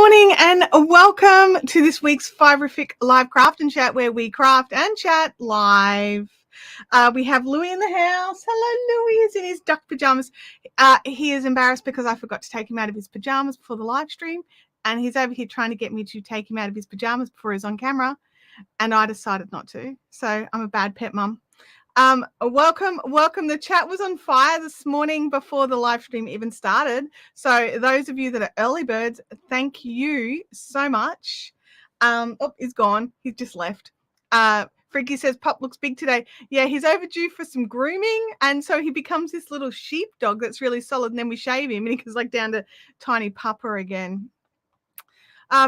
morning and welcome to this week's Fiberific live craft and chat where we craft and chat live. We have Louis in the house. Hello, Louis is in his duck pajamas. He is embarrassed because I forgot to take him out of his pajamas before the live stream, and he's over here trying to get me to take him out of his pajamas before he's on camera, and I decided not to. So I'm a bad pet mum. Welcome. The chat was on fire this morning before the live stream even started. So those of you that are early birds, thank you so much. He's gone. He's just left. Freaky says Pup looks big today. Yeah, he's overdue for some grooming, and so he becomes this little sheepdog that's really solid, and then we shave him and he goes like down to tiny pupper again.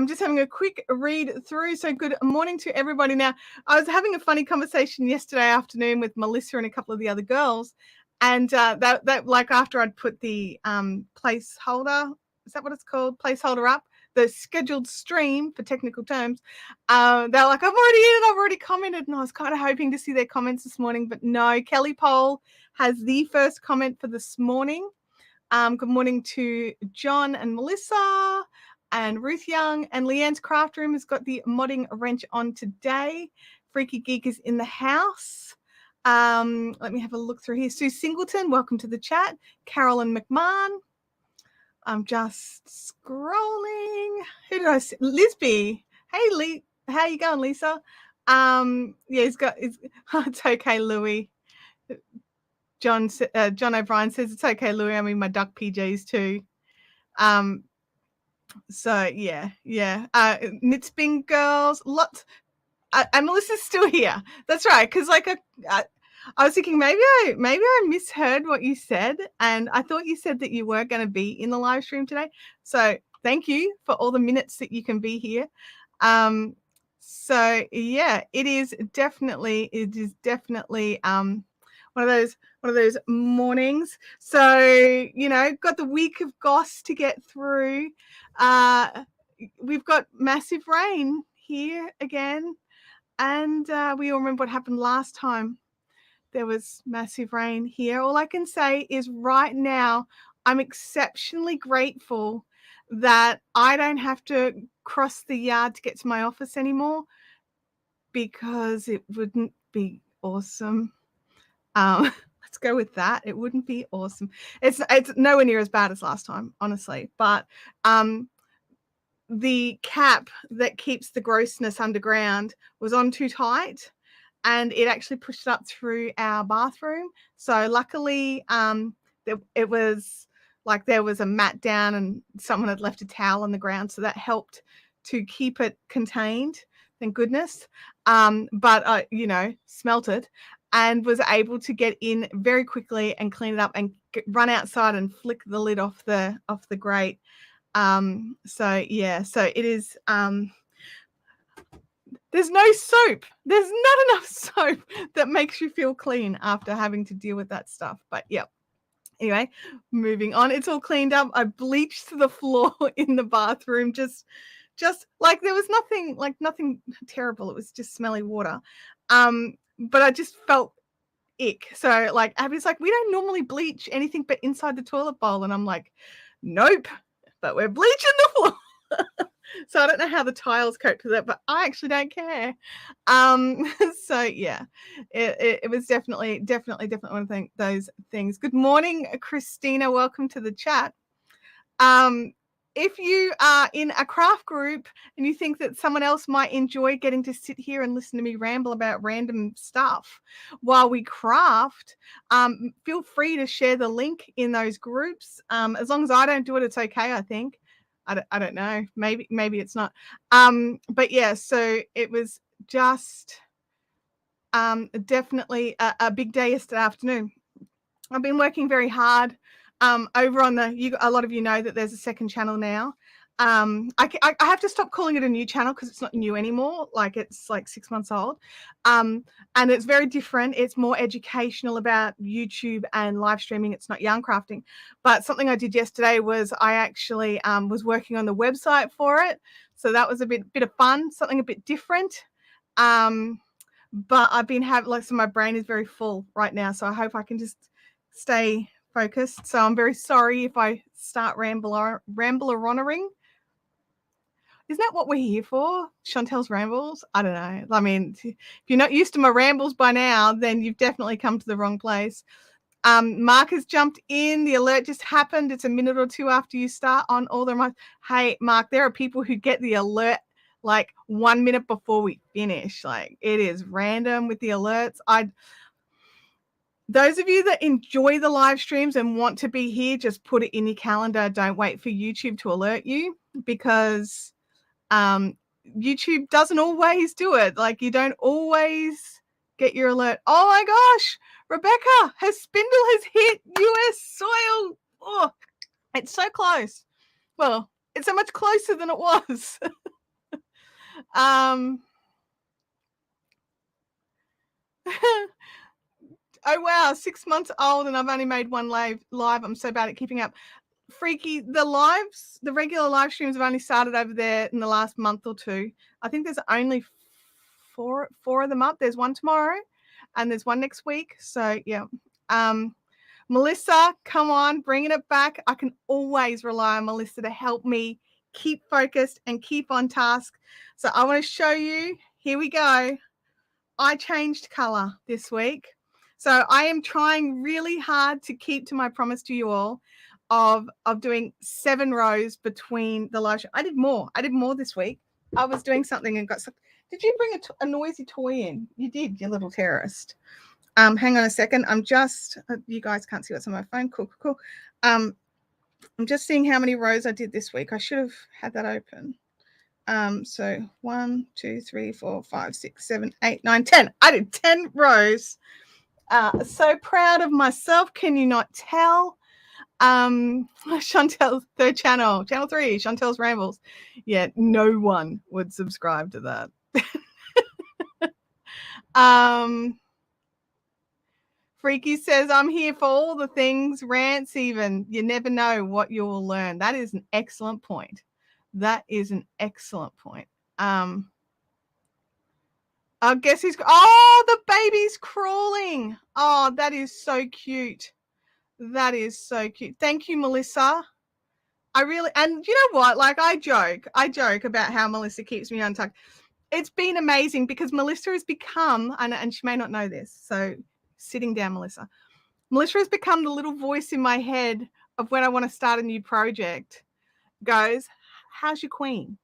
Just having a quick read through. So good morning to everybody. Now, I was having a funny conversation yesterday afternoon with Melissa and a couple of the other girls. And that like after I'd put the placeholder, is that what it's called? Placeholder up, the scheduled stream for technical terms. They're like, I've already in it, I've already commented. And I was kind of hoping to see their comments this morning, but no, Kelly Pole has the first comment for this morning. Good morning to John and Melissa. And Ruth Young and Leanne's Craft Room has got the modding wrench on today. Freaky Geek is in the house. Let me have a look through here. Sue Singleton, welcome to the chat. Carolyn McMahon. I'm just scrolling. Who did I see? Lisby. Hey, Lee. How you going, Lisa? Yeah, it's okay, Louis. John O'Brien says it's okay, Louis. I'm in my duck PJs too. So yeah. Knitsbing girls, lots. And Melissa's still here. That's right. Because like I was thinking maybe I misheard what you said, and I thought you said that you were going to be in the live stream today. So thank you for all the minutes that you can be here. So yeah, it is definitely one of those mornings. So, got the week of goss to get through. We've got massive rain here again. And we all remember what happened last time. There was massive rain here. All I can say is right now, I'm exceptionally grateful that I don't have to cross the yard to get to my office anymore, because it wouldn't be awesome. Let's go with that. It wouldn't be awesome. It's nowhere near as bad as last time, honestly. But the cap that keeps the grossness underground was on too tight, and it actually pushed it up through our bathroom. So luckily, it was like there was a mat down and someone had left a towel on the ground, so that helped to keep it contained. Thank goodness. But smelt it. And was able to get in very quickly and clean it up and run outside and flick the lid off the grate. So it is. There's no soap. There's not enough soap that makes you feel clean after having to deal with that stuff. But yeah. Anyway, moving on. It's all cleaned up. I bleached the floor in the bathroom. Just like there was nothing terrible. It was just smelly water. But I just felt ick. So like Abby's like, we don't normally bleach anything but inside the toilet bowl. And I'm like, nope, but we're bleaching the floor. So I don't know how the tiles cope with it, but I actually don't care. So yeah, it was definitely one of those things. Good morning, Christina. Welcome to the chat. If you are in a craft group and you think that someone else might enjoy getting to sit here and listen to me ramble about random stuff while we craft, feel free to share the link in those groups. As long as I don't do it, it's okay, I think. I don't know. Maybe it's not. But yeah, so it was just definitely a big day yesterday afternoon. I've been working very hard. Over on a lot of you know that there's a second channel now. I have to stop calling it a new channel because it's not new anymore. Like it's like 6 months old. And it's very different. It's more educational about YouTube and live streaming. It's not yarn crafting. But something I did yesterday was I actually was working on the website for it. So that was a bit of fun, something a bit different. But I've been so my brain is very full right now. So I hope I can just stay focused. So I'm very sorry if I start rambler-honoring. Isn't that what we're here for? Chantel's rambles? I don't know. I mean, if you're not used to my rambles by now, then you've definitely come to the wrong place. Mark has jumped in. The alert just happened. It's a minute or two after you start on all the remarks. Hey, Mark, there are people who get the alert like 1 minute before we finish. Like, it is random with the alerts. Those of you that enjoy the live streams and want to be here, just put it in your calendar. Don't wait for YouTube to alert you, because YouTube doesn't always do it. Like, you don't always get your alert. Oh my gosh, Rebecca, her spindle has hit US soil. Oh, it's so close. Well, it's so much closer than it was. Oh wow, 6 months old and I've only made one live. I'm so bad at keeping up. Freaky, the regular live streams have only started over there in the last month or two. I think there's only four of them up. There's one tomorrow and there's one next week. So yeah. Melissa, come on, bringing it back. I can always rely on Melissa to help me keep focused and keep on task. So I want to show you. Here we go. I changed color this week. So I am trying really hard to keep to my promise to you all of doing 7 rows between the live show. I did more this week. I was doing something and got stuck. Did you bring a noisy toy in? You did, you little terrorist. Hang on a second. I'm just, you guys can't see what's on my phone. Cool. I'm just seeing how many rows I did this week. I should have had that open. So 1, 2, 3, 4, 5, 6, 7, 8, 9, 10. I did 10 rows. So proud of myself. Can you not tell? Chantel's third channel 3, Chantel's Rambles. Yeah, no one would subscribe to that. Freaky says, I'm here for all the things, rants even. You never know what you will learn. That is an excellent point. I guess he's, oh, the baby's crawling. Oh, that is so cute. Thank you, Melissa. And you know what? Like, I joke about how Melissa keeps me untucked. It's been amazing because Melissa has become, and she may not know this, so sitting down, Melissa. Melissa has become the little voice in my head of when I want to start a new project. Goes, how's your queen?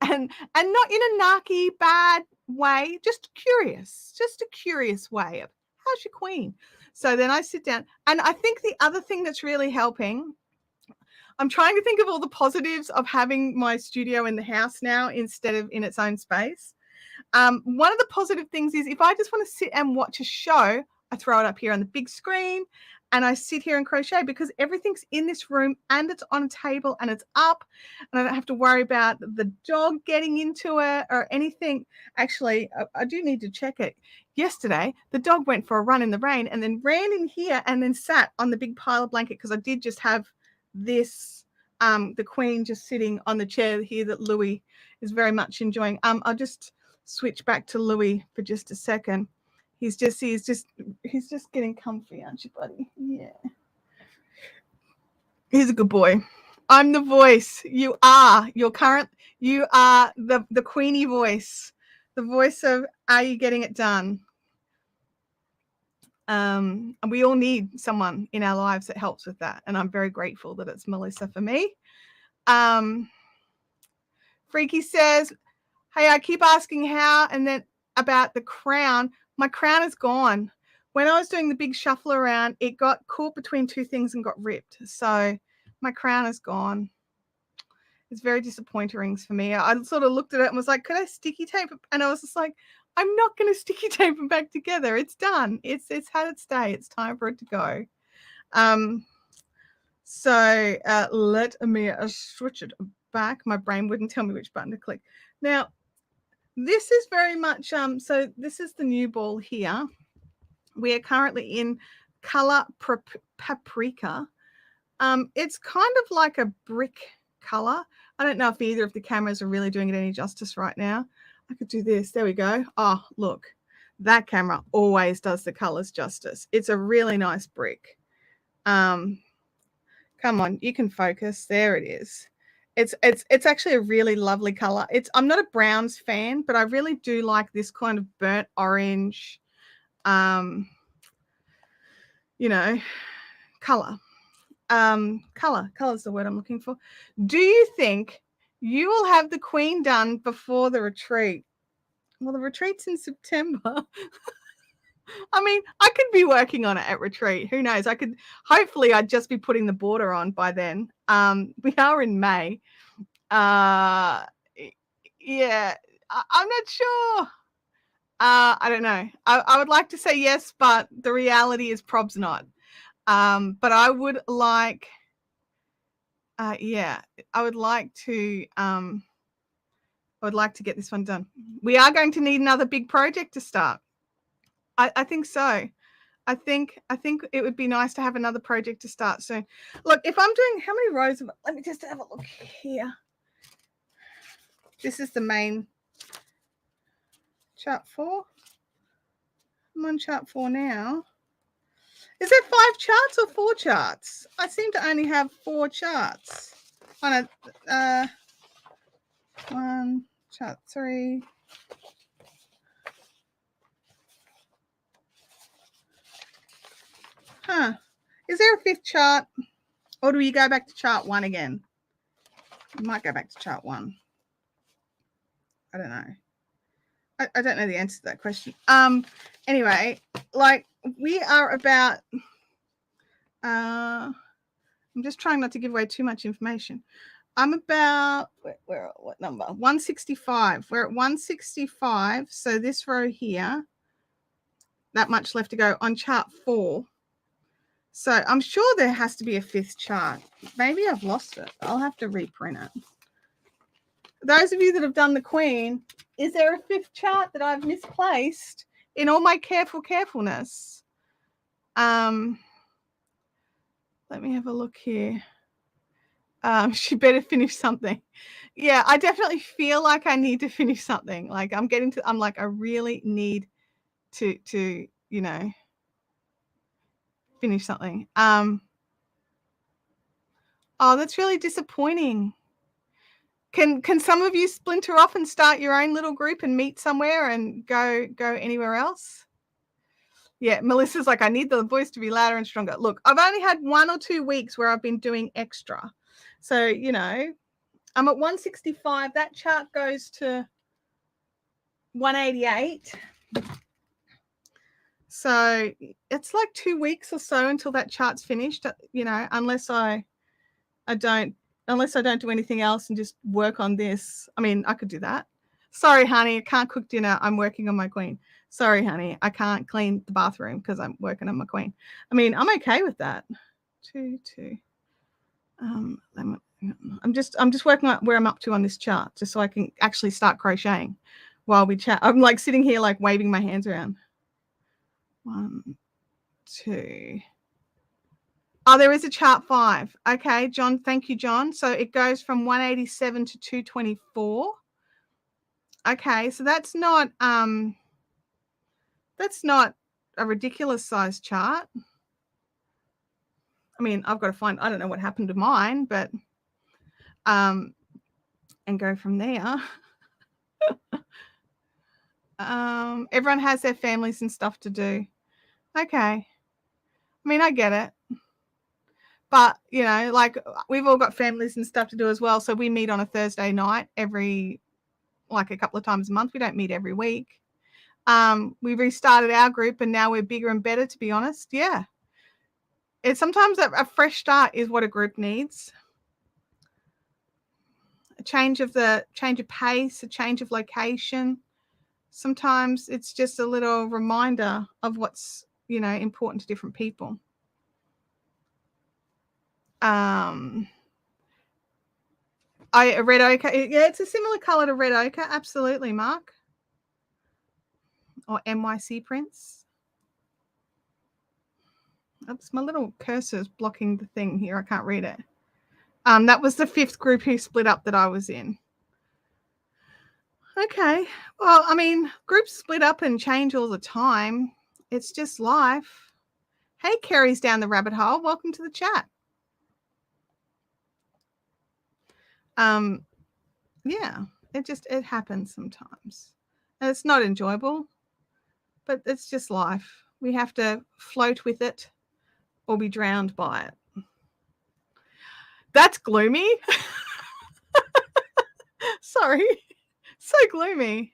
and not in a narky bad way, just a curious way of how's your queen. So then I sit down, and I think the other thing that's really helping, I'm trying to think of all the positives of having my studio in the house now instead of in its own space. One of the positive things is if I just want to sit and watch a show, I throw it up here on the big screen and I sit here and crochet because everything's in this room and it's on a table and it's up and I don't have to worry about the dog getting into it or anything. Actually, I do need to check it. Yesterday, the dog went for a run in the rain and then ran in here and then sat on the big pile of blanket because I did just have this, the queen just sitting on the chair here that Louis is very much enjoying. I'll just switch back to Louis for just a second. He's just getting comfy, aren't you, buddy? Yeah. He's a good boy. I'm the voice. You are the Queenie voice. The voice of are you getting it done? And we all need someone in our lives that helps with that. And I'm very grateful that it's Melissa for me. Freaky says, hey, I keep asking how and then about the crown. My crown is gone. When I was doing the big shuffle around, it got caught between two things and got ripped. So my crown is gone. It's very disappointing for me. I sort of looked at it and was like, could I sticky tape it? And I was just like, I'm not going to sticky tape it back together. It's done. It's had its day. It's time for it to go. So let me switch it back. My brain wouldn't tell me which button to click. Now, this is very much, so this is the new ball here. We are currently in color paprika. It's kind of like a brick color. I don't know if either of the cameras are really doing it any justice right now. I could do this. There we go. Oh, look, that camera always does the colors justice. It's a really nice brick. Come on, you can focus. There it is. It's actually a really lovely color. I'm not a browns fan, but I really do like this kind of burnt orange, you know, color. Color's the word I'm looking for. Do you think you will have the queen done before the retreat? Well, the retreat's in September. I mean, I could be working on it at retreat. Who knows? Hopefully I'd just be putting the border on by then. We are in May. Yeah, I'm not sure. I don't know. I would like to say yes, but the reality is prob's not. But I would like, I would like to get this one done. We are going to need another big project to start. I think so. I think it would be nice to have another project to start soon. Look, if I'm doing, how many rows of, let me just have a look here. This is the main chart 4. I'm on chart 4 now. Is there 5 charts or 4 charts? I seem to only have 4 charts. On a 1, chart 3. Huh. Is there a 5th chart? Or do we go back to chart 1 again? We might go back to chart 1. I don't know. I don't know the answer to that question. Anyway, like we are about, I'm just trying not to give away too much information. I'm about, what number? 165. We're at 165. So this row here, that much left to go on chart 4. So I'm sure there has to be a 5th chart. Maybe I've lost it. I'll have to reprint it. Those of you that have done the queen, is there a 5th chart that I've misplaced in all my carefulness? Let me have a look here. She better finish something. Yeah, I definitely feel like I need to finish something. Like I'm like, I really need to, you know, finish something. Oh, that's really disappointing. Can some of you splinter off and start your own little group and meet somewhere and go anywhere else? Yeah, Melissa's like, I need the voice to be louder and stronger. Look, I've only had 1 or 2 weeks where I've been doing extra. So, you know, I'm at 165. That chart goes to 188. So it's like 2 weeks or so until that chart's finished, you know, unless I don't do anything else and just work on this. I mean, I could do that. Sorry, honey, I can't cook dinner. I'm working on my queen. Sorry, honey, I can't clean the bathroom because I'm working on my queen. I mean, I'm okay with that. 2. I'm just working out where I'm up to on this chart, just so I can actually start crocheting while we chat. I'm like sitting here, like waving my hands around. 1, 2. Oh, there is a chart 5. Okay, John. Thank you, John. So it goes from 187 to 224. Okay, so that's not a ridiculous size chart. I mean, I've got to find, I don't know what happened to mine, but and go from there. Everyone has their families and stuff to do. Okay. I mean, I get it. But, you know, like we've all got families and stuff to do as well. So we meet on a Thursday night like a couple of times a month. We don't meet every week. We restarted our group and now we're bigger and better, to be honest. Yeah. It's sometimes a fresh start is what a group needs. A change of pace, a change of location. Sometimes it's just a little reminder of what's, you know, important to different people. A red ochre. Yeah, it's a similar color to red ochre. Absolutely, Mark. Or NYC prints. Oops, my little cursor is blocking the thing here. I can't read it. That was the 5th group who split up that I was in. Okay. Well, I mean, groups split up and change all the time. It's just life. Hey, Kerry's down the rabbit hole. Welcome to the chat. Yeah, it happens sometimes. And it's not enjoyable, but it's just life. We have to float with it or be drowned by it. That's gloomy. Sorry. So gloomy.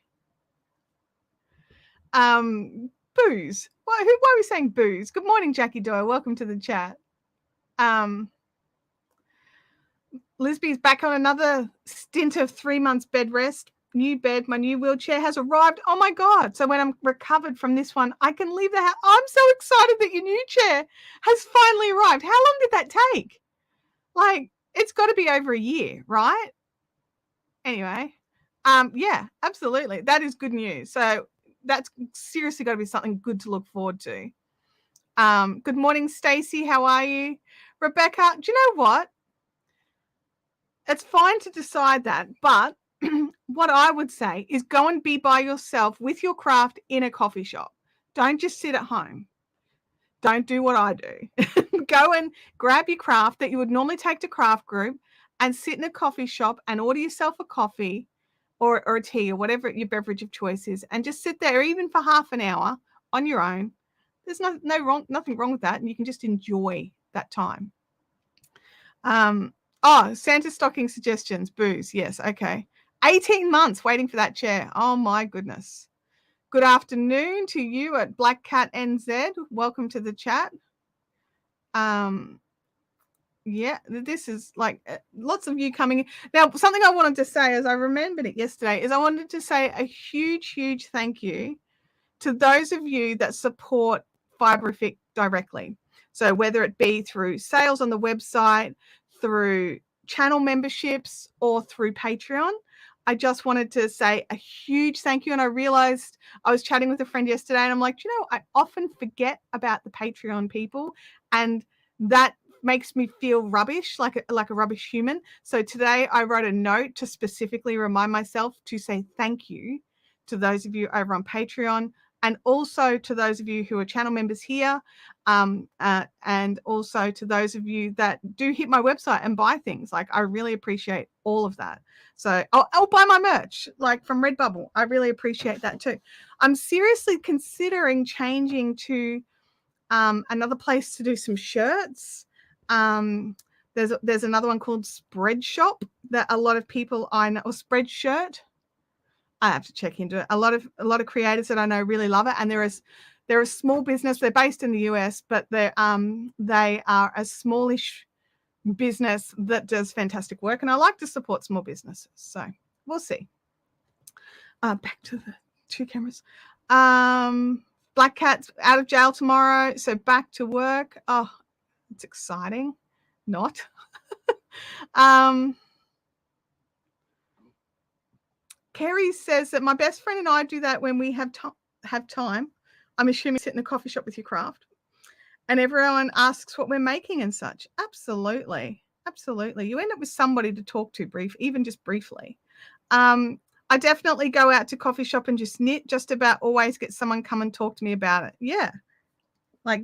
Booze. Why are we saying booze? Good morning, Jackie Doyle. Welcome to the chat. Lisby's back on another stint of 3 months bed rest. New bed, my new wheelchair has arrived. Oh my God. So when I'm recovered from this one, I can leave the house. I'm so excited that your new chair has finally arrived. How long did that take? Like, it's got to be over a year, right? Anyway, yeah, absolutely. That is good news. So that's seriously got to be something good to look forward to. Good morning, Stacey. How are you? Rebecca, do you know what? It's fine to decide that, but what I would say is go and be by yourself with your craft in a coffee shop. Don't just sit at home. Don't do what I do. Go and grab your craft that you would normally take to craft group and sit in a coffee shop and order yourself a coffee or a tea or whatever your beverage of choice is, and just sit there even for half an hour on your own. There's nothing wrong with that, and you can just enjoy that time. Oh, Santa stocking suggestions, booze. Yes, okay. 18 months waiting for that chair. Oh my goodness. Good afternoon to you at Black Cat NZ. Welcome to the chat. Yeah, this is like lots of you coming in. Now, something I wanted to say, as I remembered it yesterday, is I wanted to say a huge thank you to those of you that support Fiberific directly. So whether it be through sales on the website, through channel memberships, or through Patreon, I just wanted to say a huge thank you. And I realized I was chatting with a friend yesterday and I'm like, you know, I often forget about the Patreon people, and that makes me feel rubbish, like a rubbish human. So today I wrote a note to specifically remind myself to say thank you to those of you over on Patreon, and also to those of you who are channel members here, and also to those of you that do hit my website and buy things. Like, I really appreciate all of that. So I'll buy my merch, like from Redbubble. I really appreciate that too. I'm seriously considering changing to another place to do some shirts. There's another one called Spread Shop that a lot of people I know, or Spread Shirt. I have to check into it. A lot of creators that I know really love it, and they're a small business. They're based in the US, but they are a smallish business that does fantastic work, and I like to support small businesses. So we'll see. Back to the two cameras. Black Cat's out of jail tomorrow, so back to work. Oh, it's exciting. Not. Kerry says that my best friend and I do that when we have time. I'm assuming sit in a coffee shop with your craft, and everyone asks what we're making and such. Absolutely. You end up with somebody to talk to even just briefly. I definitely go out to coffee shop and just knit. Just about always get someone come and talk to me about it. Yeah, like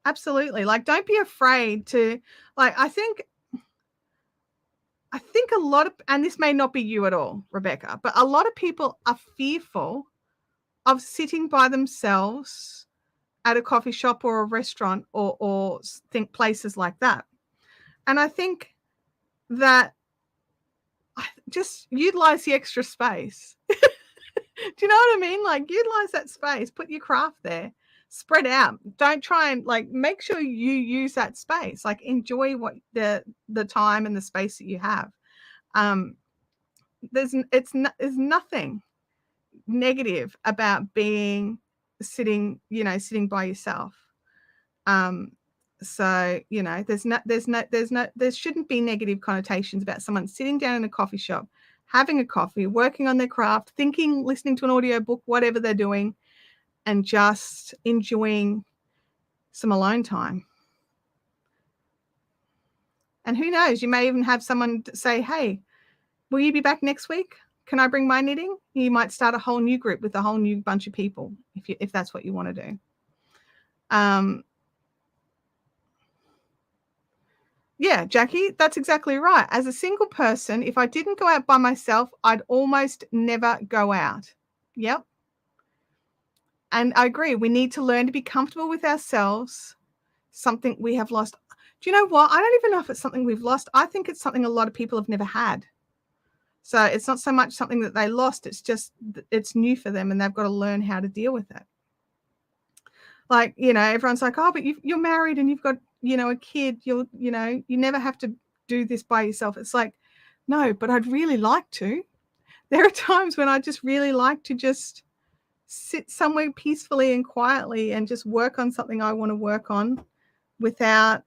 absolutely. Like, don't be afraid to, like, I think a lot of, and this may not be you at all, Rebecca, but a lot of people are fearful of sitting by themselves at a coffee shop or a restaurant or think places like that. And I think that just utilize the extra space. Do you know what I mean? Like, utilize that space, put your craft there, spread out. Don't try and, like, make sure you use that space. Like, enjoy what the time and the space that you have. There's nothing negative about sitting by yourself. So, you know, there shouldn't be negative connotations about someone sitting down in a coffee shop, having a coffee, working on their craft, thinking, listening to an audiobook, whatever they're doing, and just enjoying some alone time. And who knows, you may even have someone say, hey, will you be back next week? Can I bring my knitting? You might start a whole new group with a whole new bunch of people if that's what you want to do. Yeah, Jackie, that's exactly right. As a single person, if I didn't go out by myself, I'd almost never go out. Yep. And I agree. We need to learn to be comfortable with ourselves, something we have lost. Do you know what? I don't even know if it's something we've lost. I think it's something a lot of people have never had. So it's not so much something that they lost. It's just, it's new for them and they've got to learn how to deal with it. Like, you know, everyone's like, oh, but you're married and you've got, you know, a kid. You never have to do this by yourself. It's like, no, but I'd really like to. There are times when I just really like to just sit somewhere peacefully and quietly and just work on something I want to work on without,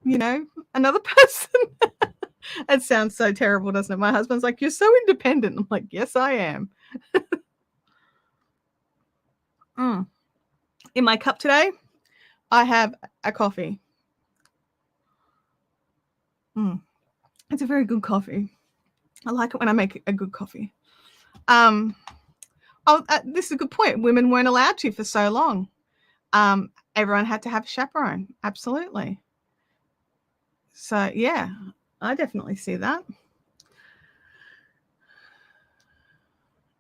you know, another person. It sounds so terrible, doesn't it? My husband's like, you're so independent. I'm like, yes, I am. In my cup today, I have a coffee. It's a very good coffee. I like it when I make a good coffee. This is a good point. Women weren't allowed to for so long. Everyone had to have a chaperone. Absolutely. So, yeah, I definitely see that.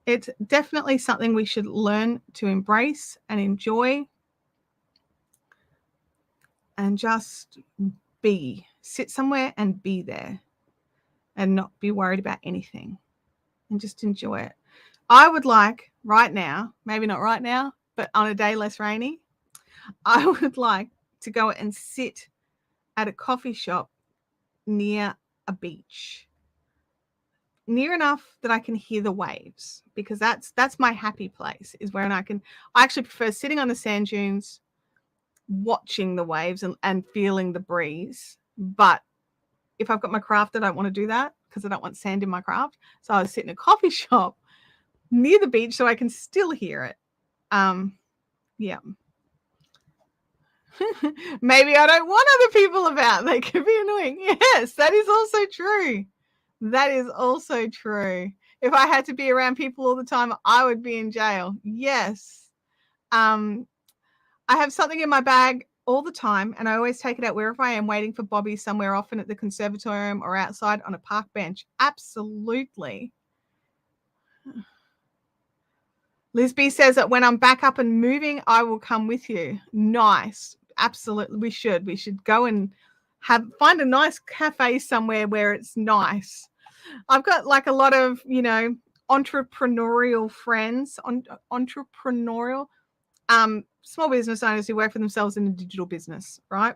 It's definitely something we should learn to embrace and enjoy and just be. Sit somewhere and be there and not be worried about anything and just enjoy it. I would like right now, maybe not right now, but on a day less rainy, I would like to go and sit at a coffee shop near a beach, near enough that I can hear the waves, because that's my happy place, is where I actually prefer sitting on the sand dunes, watching the waves and feeling the breeze. But if I've got my craft, I don't want to do that because I don't want sand in my craft. So I sit in a coffee shop near the beach so I can still hear it. Yeah. Maybe I don't want other people about. They can be annoying. Yes, that is also true. That is also true. If I had to be around people all the time, I would be in jail. Yes. I have something in my bag all the time, and I always take it out wherever I am, waiting for Bobby somewhere, often at the conservatorium or outside on a park bench. Absolutely. Liz B says that when I'm back up and moving, I will come with you. Nice. Absolutely. We should go and find a nice cafe somewhere where it's nice. I've got like a lot of, you know, entrepreneurial friends, entrepreneurial, small business owners who work for themselves in a digital business, right?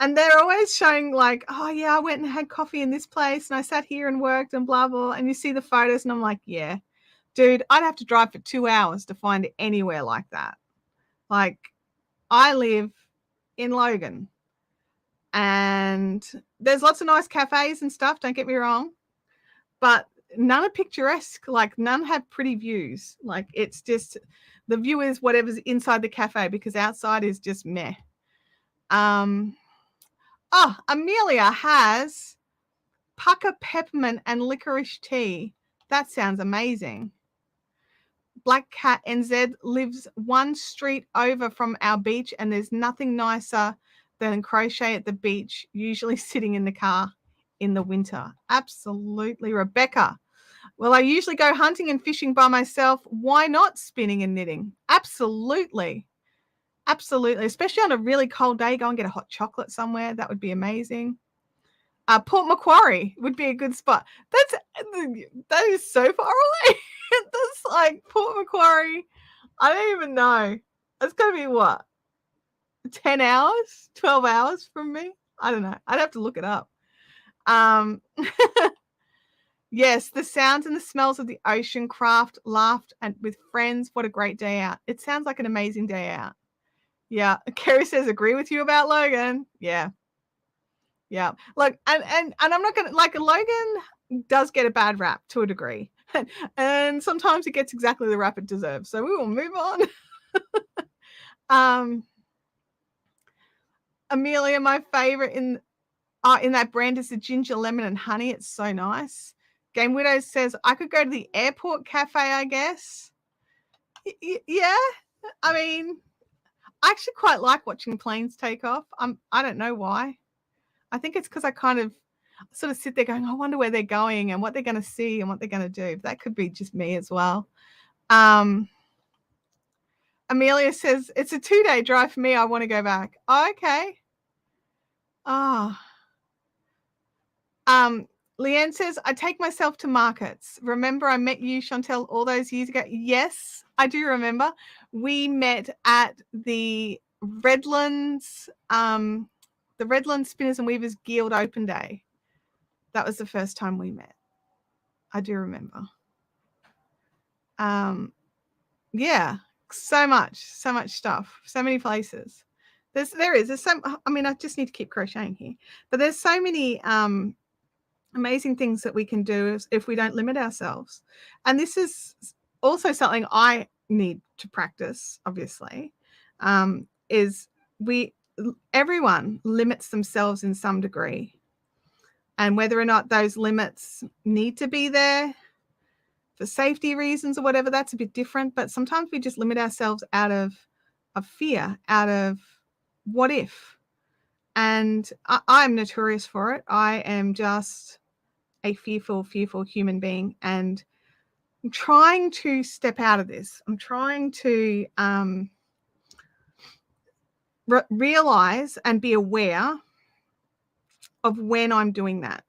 And they're always showing like, oh yeah, I went and had coffee in this place and I sat here and worked and blah, blah. And you see the photos and I'm like, yeah, dude, I'd have to drive for 2 hours to find anywhere like that. Like, I live in Logan and there's lots of nice cafes and stuff, don't get me wrong, but none are picturesque. Like, none have pretty views. Like, it's just the view is whatever's inside the cafe, because outside is just meh. Amelia has pucker peppermint and licorice tea. That sounds amazing. Black Cat NZ lives one street over from our beach, and there's nothing nicer than crochet at the beach, usually sitting in the car in the winter. Absolutely, Rebecca. Well, I usually go hunting and fishing by myself. Why not spinning and knitting? Absolutely. Absolutely. Especially on a really cold day, go and get a hot chocolate somewhere. That would be amazing. Port Macquarie would be a good spot. That is so far away. That's like Port Macquarie. I don't even know. It's going to be what? 10 hours? 12 hours from me? I don't know. I'd have to look it up. Yes, the sounds and the smells of the ocean, craft, laughed, and with friends. What a great day out. It sounds like an amazing day out. Yeah. Kerry says, agree with you about Logan. Yeah. Yeah. Look, and I'm not going to, like, Logan does get a bad rap to a degree. And sometimes it gets exactly the rap it deserves. So we will move on. Amelia, my favorite in that brand is the ginger lemon and honey. It's so nice. Game Widow says, I could go to the airport cafe, I guess. Yeah. I mean, I actually quite like watching planes take off. I don't know why. I think it's because I kind of sort of sit there going, I wonder where they're going and what they're going to see and what they're going to do. That could be just me as well. Amelia says, it's a 2-day drive for me. I want to go back. Oh, okay. Leanne says, I take myself to markets. Remember I met you, Chantel, all those years ago? Yes, I do remember. We met at the Redlands, Spinners and Weavers Guild Open Day. That was the first time we met. I do remember. Yeah, so much stuff, so many places. There's some, I mean, I just need to keep crocheting here, but there's so many amazing things that we can do if we don't limit ourselves. And this is also something I need to practice, obviously, is everyone limits themselves in some degree. And whether or not those limits need to be there for safety reasons or whatever, that's a bit different. But sometimes we just limit ourselves out of fear, out of what if. And I'm notorious for it. I am just a fearful human being, and I'm trying to step out of this. I'm trying to realize and be aware of when I'm doing that,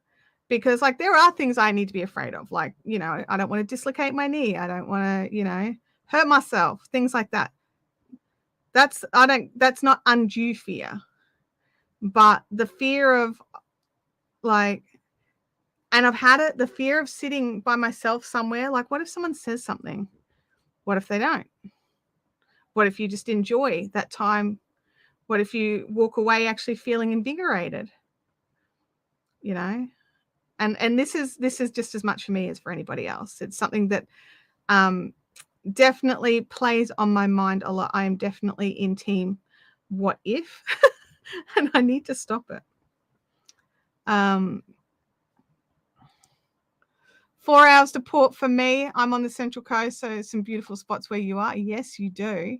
because like there are things I need to be afraid of, like, you know, I don't want to dislocate my knee, I don't want to, you know, hurt myself, things like that. That's not undue fear, but the fear of like, and I've had it, the fear of sitting by myself somewhere, like what if someone says something? What if they don't? What if you just enjoy that time? What if you walk away actually feeling invigorated? You know, and this is just as much for me as for anybody else. It's something that definitely plays on my mind a lot. I am definitely in team what if, and I need to stop it. 4 hours to port for me. I'm on the Central Coast, so some beautiful spots where you are. Yes, you do.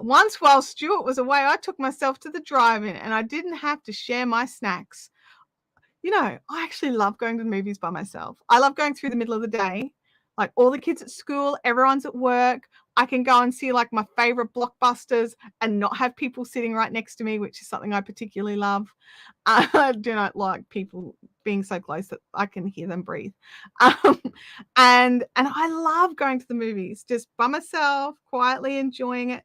Once while Stuart was away, I took myself to the drive-in and I didn't have to share my snacks. You know, I actually love going to the movies by myself. I love going through the middle of the day, like all the kids at school, everyone's at work. I can go and see like my favorite blockbusters and not have people sitting right next to me, which is something I particularly love. I do not like people being so close that I can hear them breathe. And I love going to the movies just by myself, quietly enjoying it.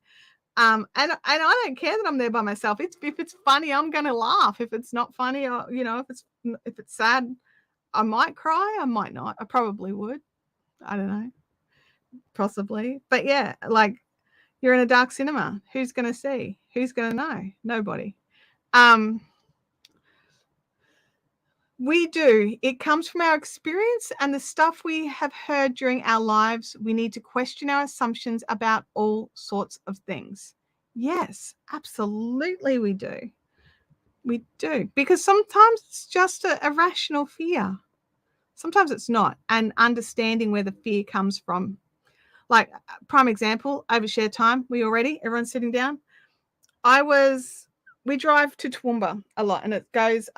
And I don't care that I'm there by myself. If it's funny, I'm going to laugh. If it's not funny, or, you know, if it's sad, I might cry. I might not. I probably would. I don't know. Possibly. But yeah, like you're in a dark cinema. Who's going to see? Who's going to know? Nobody. We do. It comes from our experience and the stuff we have heard during our lives. We need to question our assumptions about all sorts of things. Yes, absolutely we do. We do. Because sometimes it's just a irrational fear. Sometimes it's not. And understanding where the fear comes from. Like, prime example, overshare time. We all ready? Everyone's sitting down? We drive to Toowoomba a lot, and it goes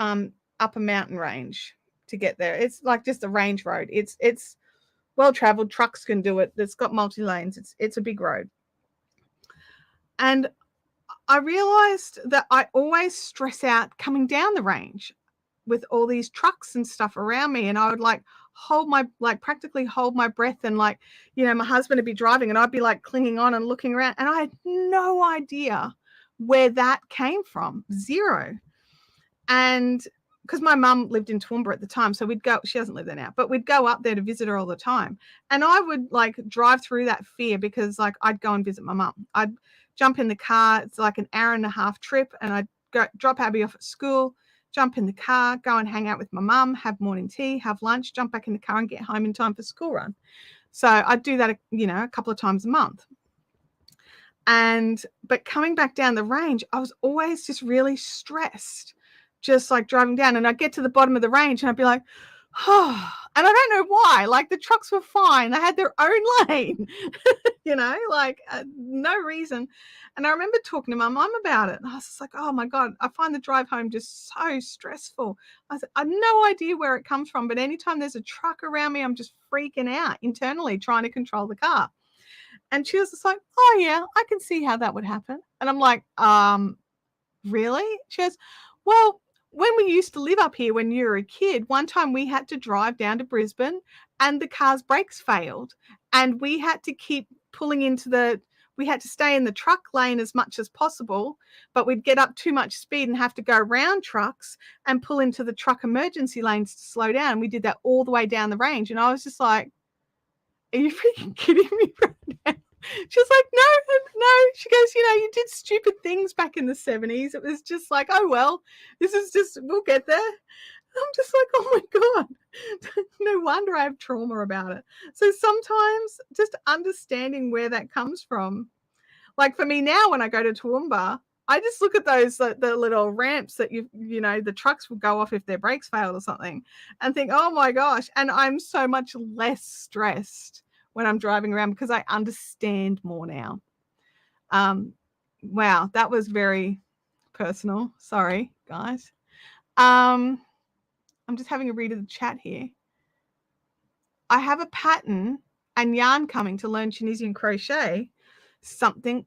up a mountain range to get there. It's like just a range road. It's well traveled. Trucks can do it. It's got multi lanes. It's a big road. And I realized that I always stress out coming down the range with all these trucks and stuff around me, and I would practically hold my breath, and like, you know, my husband would be driving and I'd be like clinging on and looking around, and I had no idea where that came from. Zero. And because my mum lived in Toowoomba at the time, so we'd go, she doesn't live there now, but we'd go up there to visit her all the time. And I would like drive through that fear because like I'd go and visit my mum. I'd jump in the car. It's like an hour-and-a-half trip, and I'd go drop Abby off at school, jump in the car, go and hang out with my mum, have morning tea, have lunch, jump back in the car and get home in time for school run. So I'd do that, you know, a couple of times a month. But coming back down the range, I was always just really stressed, just like driving down, and I'd get to the bottom of the range and I'd be like, And I don't know why. Like, the trucks were fine. They had their own lane, no reason. And I remember talking to my mum about it. And I was just like, oh my God, I find the drive home just so stressful. I said, I have no idea where it comes from, but anytime there's a truck around me, I'm just freaking out internally trying to control the car. And she was just like, oh yeah, I can see how that would happen. And I'm like, really? She goes, well, when we used to live up here when you were a kid, one time we had to drive down to Brisbane and the car's brakes failed. And we had to keep pulling we had to stay in the truck lane as much as possible, but we'd get up too much speed and have to go around trucks and pull into the truck emergency lanes to slow down. And we did that all the way down the range. And I was just like, are you freaking kidding me right now? She was like, no. She goes, you did stupid things back in the 70s. It was just like, oh, well, we'll get there. I'm just like, oh my God, no wonder I have trauma about it. So sometimes just understanding where that comes from. Like for me now, when I go to Toowoomba, I just look at those, the little ramps that the trucks will go off if their brakes failed or something and think, oh my gosh. And I'm so much less stressed when I'm driving around because I understand more now. Wow, that was very personal. Sorry, guys. I'm just having a read of the chat here. I have a pattern and yarn coming to learn Tunisian crochet, something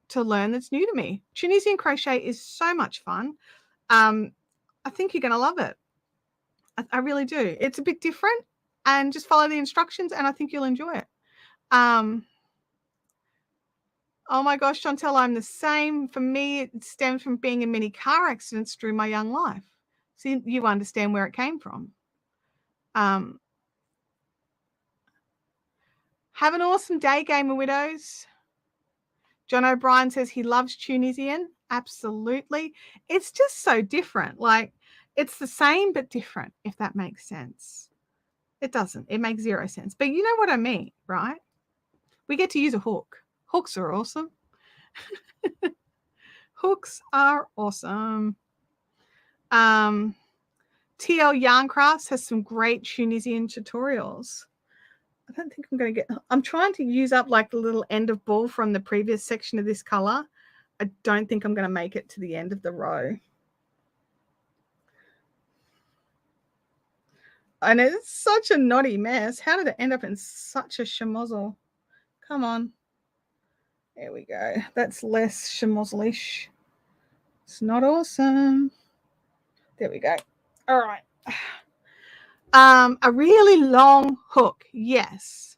to learn that's new to me. Tunisian crochet is so much fun. I think you're going to love it. I really do. It's a bit different, and just follow the instructions and I think you'll enjoy it. Oh my gosh, Chantel, I'm the same. For me, it stems from being in many car accidents through my young life. So you understand where it came from. Have an awesome day, Gamer Widows. John O'Brien says he loves Tunisian. Absolutely. It's just so different. Like, it's the same but different, if that makes sense. It doesn't. It makes zero sense. But you know what I mean, right? We get to use a hook. Hooks are awesome. Hooks are awesome. TL Yarn Crafts has some great Tunisian tutorials. I don't think I'm trying to use up like the little end of ball from the previous section of this color. I don't think I'm going to make it to the end of the row. And it's such a knotty mess. How did it end up in such a schmozzle? Come on. There we go. That's less schmozzle-ish. It's not awesome. There we go. All right. A really long hook. Yes.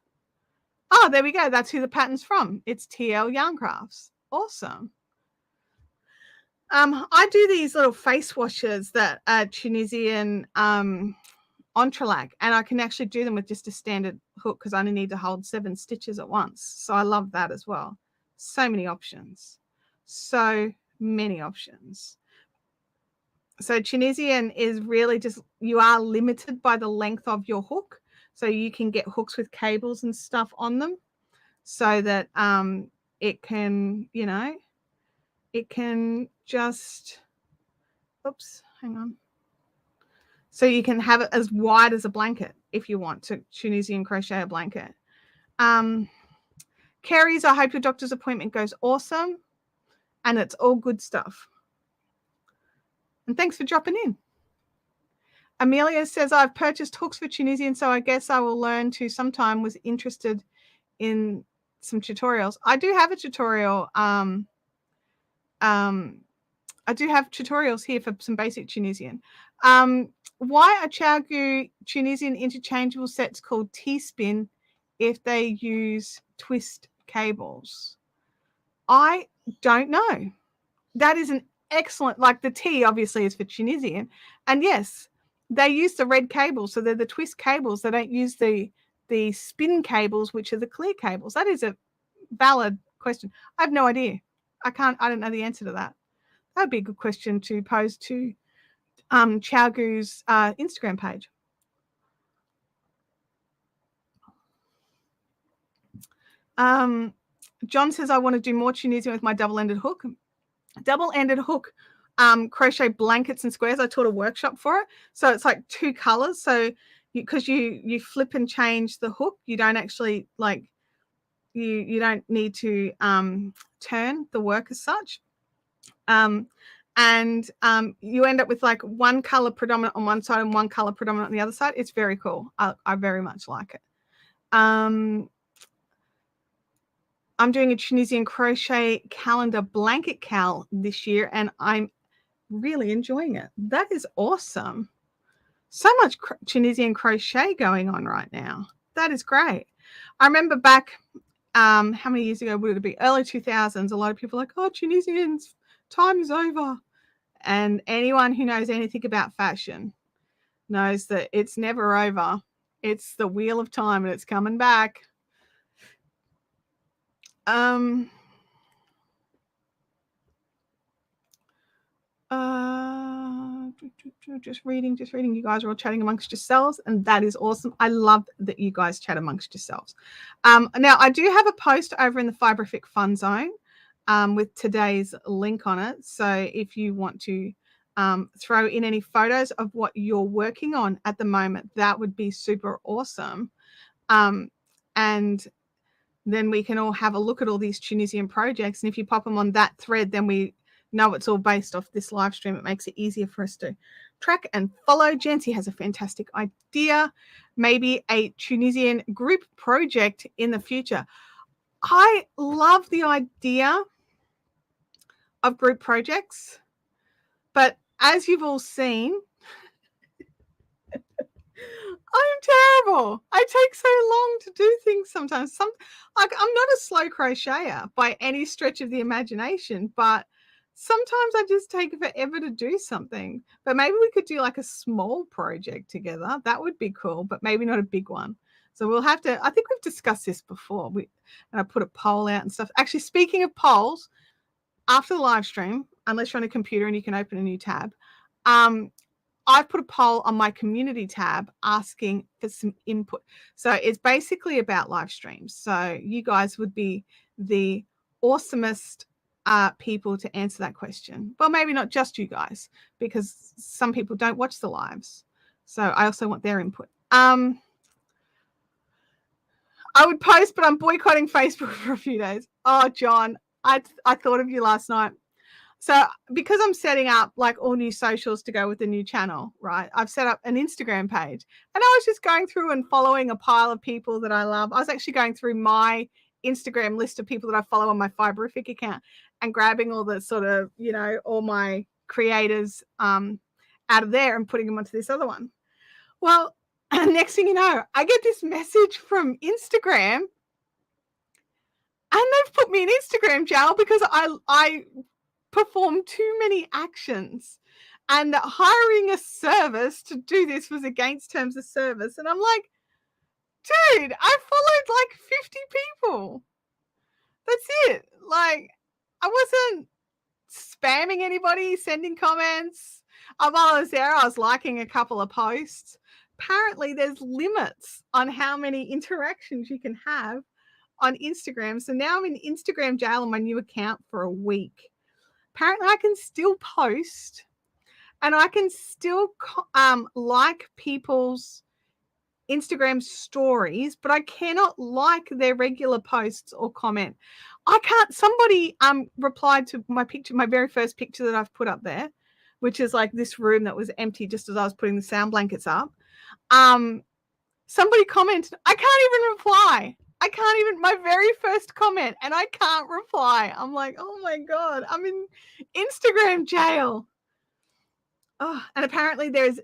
Oh, there we go. That's who the pattern's from. It's TL Yarn Crafts. Awesome. I do these little face washes that are Tunisian entrelac, and I can actually do them with just a standard hook because I only need to hold 7 stitches at once. So I love that as well. So many options. So many options. So Tunisian is really just, you are limited by the length of your hook. So you can get hooks with cables and stuff on them so that it can, it can just, oops, hang on. So you can have it as wide as a blanket if you want to Tunisian crochet a blanket. Carrie's, I hope your doctor's appointment goes awesome. And it's all good stuff. And thanks for dropping in. Amelia says, I've purchased hooks for Tunisian, so I guess I will learn to sometime. Was interested in some tutorials. I do have a tutorial. I do have tutorials here for some basic Tunisian. Why are Chaogu Tunisian interchangeable sets called T-spin if they use twist cables? I don't know. That is an excellent, like the T obviously is for Tunisian. And yes, they use the red cables. So they're the twist cables. They don't use the spin cables, which are the clear cables. That is a valid question. I have no idea. I don't know the answer to that. That would be a good question to pose to Chaogu's Instagram page. John says, I want to do more Tunisian with my double-ended hook. Double-ended hook crochet blankets and squares. I taught a workshop for it. So it's like 2 colors. So because you flip and change the hook, you don't actually like, you don't need to turn the work as such. And you end up with like 1 color predominant on one side and 1 color predominant on the other side. It's very cool. I very much like it. I'm doing a Tunisian crochet calendar blanket cal this year, and I'm really enjoying it. That is awesome. So much Tunisian crochet going on right now. That is great. I remember back, how many years ago would it be? Early 2000s. A lot of people were like, oh, Tunisians, time is over. And anyone who knows anything about fashion knows that it's never over. It's the wheel of time and it's coming back. Just reading. You guys are all chatting amongst yourselves, and that is awesome. I love that you guys chat amongst yourselves. Now, I do have a post over in the Fiberific Fun Zone with today's link on it. So if you want to throw in any photos of what you're working on at the moment, that would be super awesome. And then we can all have a look at all these Tunisian projects. And if you pop them on that thread, then we know it's all based off this live stream. It makes it easier for us to track and follow. Jancy has a fantastic idea. Maybe a Tunisian group project in the future. I love the idea of group projects, but as you've all seen, I'm terrible. I take so long to do things sometimes. I'm not a slow crocheter by any stretch of the imagination, but sometimes I just take forever to do something. But maybe we could do like a small project together. That would be cool, but maybe not a big one. So we'll have to, I think we've discussed this before. And I put a poll out and stuff. Actually, speaking of polls, after the live stream, unless you're on a computer and you can open a new tab, I've put a poll on my community tab asking for some input. So it's basically about live streams. So you guys would be the awesomest people to answer that question. Well, maybe not just you guys, because some people don't watch the lives. So I also want their input. I would post, but I'm boycotting Facebook for a few days. Oh, John, I thought of you last night. So because I'm setting up like all new socials to go with the new channel, right? I've set up an Instagram page, and I was just going through and following a pile of people that I love. I was actually going through my Instagram list of people that I follow on my Fiberific account and grabbing all the sort of, you know, all my creators out of there and putting them onto this other one. Well, next thing you know, I get this message from Instagram, and they've put me in Instagram jail because I perform too many actions, and that hiring a service to do this was against terms of service. And I'm like, dude, I followed like 50 people. That's it. Like, I wasn't spamming anybody, sending comments. While I was there, I was liking a couple of posts. Apparently there's limits on how many interactions you can have on Instagram. So now I'm in Instagram jail on my new account for a week. Apparently I can still post and I can still like people's Instagram stories, but I cannot like their regular posts or comment. I can't. Somebody replied to my picture, my very first picture that I've put up there, which is like this room that was empty just as I was putting the sound blankets up. Somebody commented, I can't even reply. My very first comment, and I can't reply. I'm like, oh my God, I'm in Instagram jail. Oh, and apparently there's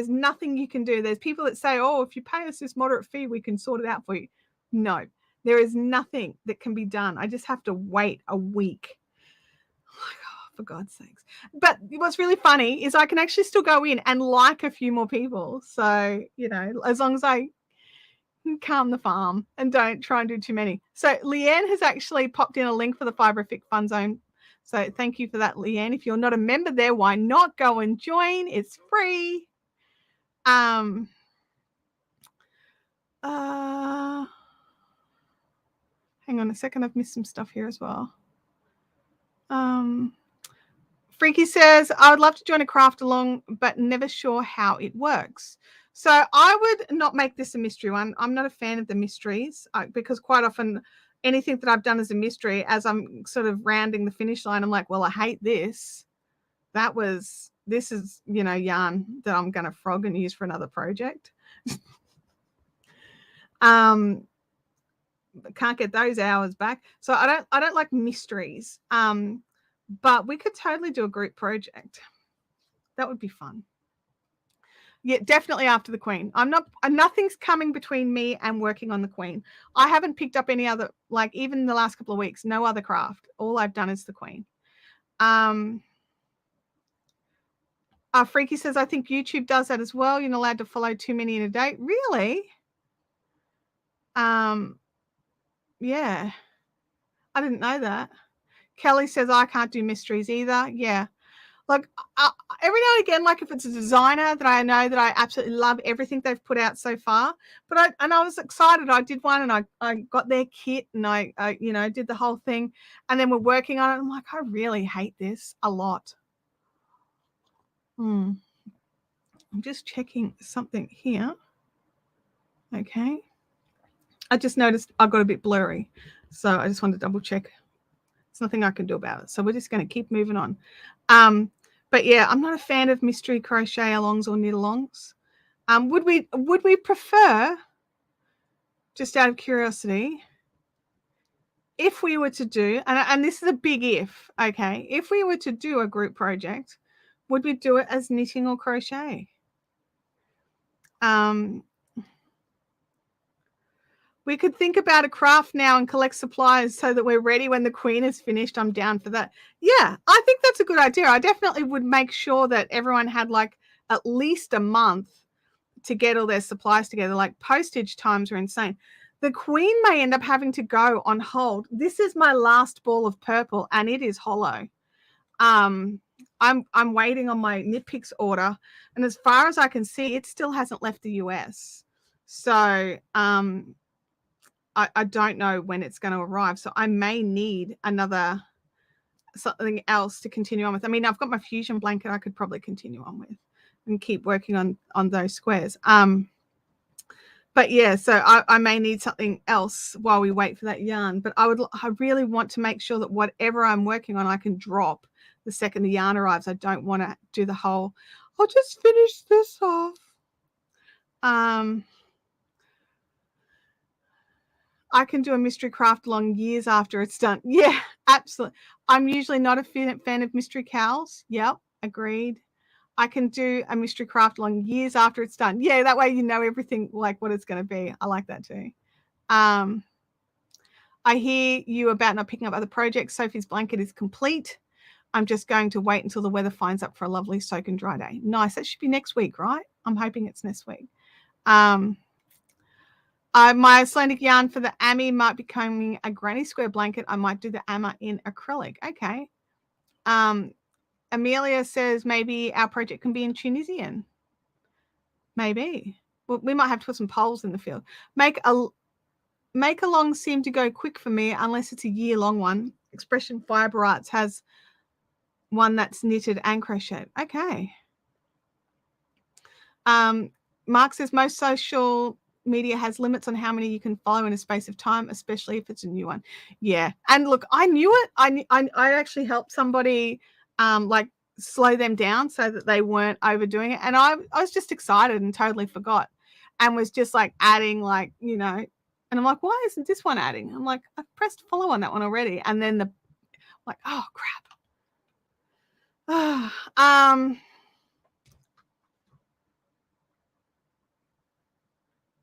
nothing you can do. There's people that say, oh, if you pay us this moderate fee, we can sort it out for you. No, there is nothing that can be done. I just have to wait a week. Oh, for God's sakes. But what's really funny is I can actually still go in and like a few more people. So, you know, as long as I calm the farm and don't try and do too many. So Leanne has actually popped in a link for the Fiberific Fun Zone. So thank you for that, Leanne. If you're not a member there, why not go and join? It's free. Hang on a second. I've missed some stuff here as well. Freaky says, I would love to join a craft along, but never sure how it works. So I would not make this a mystery one. I'm not a fan of the mysteries because quite often anything that I've done as a mystery, as I'm sort of rounding the finish line, I'm like, well, I hate this. This is, yarn that I'm going to frog and use for another project. Can't get those hours back. So I don't like mysteries. But we could totally do a group project. That would be fun. Yeah, definitely after the Queen. Nothing's coming between me and working on the Queen. I haven't picked up any other, like even in the last couple of weeks, no other craft. All I've done is the Queen. Freaky says, I think YouTube does that as well. You're not allowed to follow too many in a day. Really? Yeah. I didn't know that. Kelly says, I can't do mysteries either. Yeah. Like every now and again, like if it's a designer that I know that I absolutely love everything they've put out so far, but I was excited. I did one and I got their kit and I did the whole thing, and then we're working on it. I'm like, I really hate this a lot. I'm just checking something here. Okay. I just noticed I got a bit blurry, so I just wanted to double check. There's nothing I can do about it, so we're just going to keep moving on. But yeah, I'm not a fan of mystery crochet alongs or knit alongs. Would we prefer, just out of curiosity, if we were to do, and this is a big if, okay, if we were to do a group project, would we do it as knitting or crochet? We could think about a craft now and collect supplies so that we're ready when the Queen is finished. I'm down for that. Yeah, I think that's a good idea. I definitely would make sure that everyone had like at least a month to get all their supplies together. Like postage times are insane. The Queen may end up having to go on hold. This is my last ball of purple and it is hollow. I'm waiting on my Knit Picks order, and as far as I can see, it still hasn't left the US. So I don't know when it's going to arrive. So I may need something else to continue on with. I mean, I've got my fusion blanket I could probably continue on with and keep working on those squares. But yeah, so I may need something else while we wait for that yarn. But I really want to make sure that whatever I'm working on, I can drop the second the yarn arrives. I don't want to do the whole, I'll just finish this off. I can do a mystery craft along years after it's done. Yeah, absolutely. I'm usually not a fan of mystery cows. Yep, agreed. I can do a mystery craft along years after it's done. Yeah, that way you know everything, like what it's going to be. I like that too. I hear you about not picking up other projects. Sophie's blanket is complete. I'm just going to wait until the weather finds up for a lovely soak and dry day. Nice. That should be next week, right? I'm hoping it's next week. My Icelandic yarn for the Ami might be becoming a granny square blanket. I might do the Amma in acrylic. Okay. Amelia says maybe our project can be in Tunisian. Maybe. Well, we might have to put some poles in the field. Make a long seem to go quick for me unless it's a year-long one. Expression Fiber Arts has one that's knitted and crocheted. Okay. Mark says most social media has limits on how many you can follow in a space of time, especially if it's a new one. Yeah. And look, I knew it. I actually helped somebody like slow them down so that they weren't overdoing it. And I was just excited and totally forgot and was just like adding like, and I'm like, why isn't this one adding? I'm like, I've pressed follow on that one already. And then like, oh crap.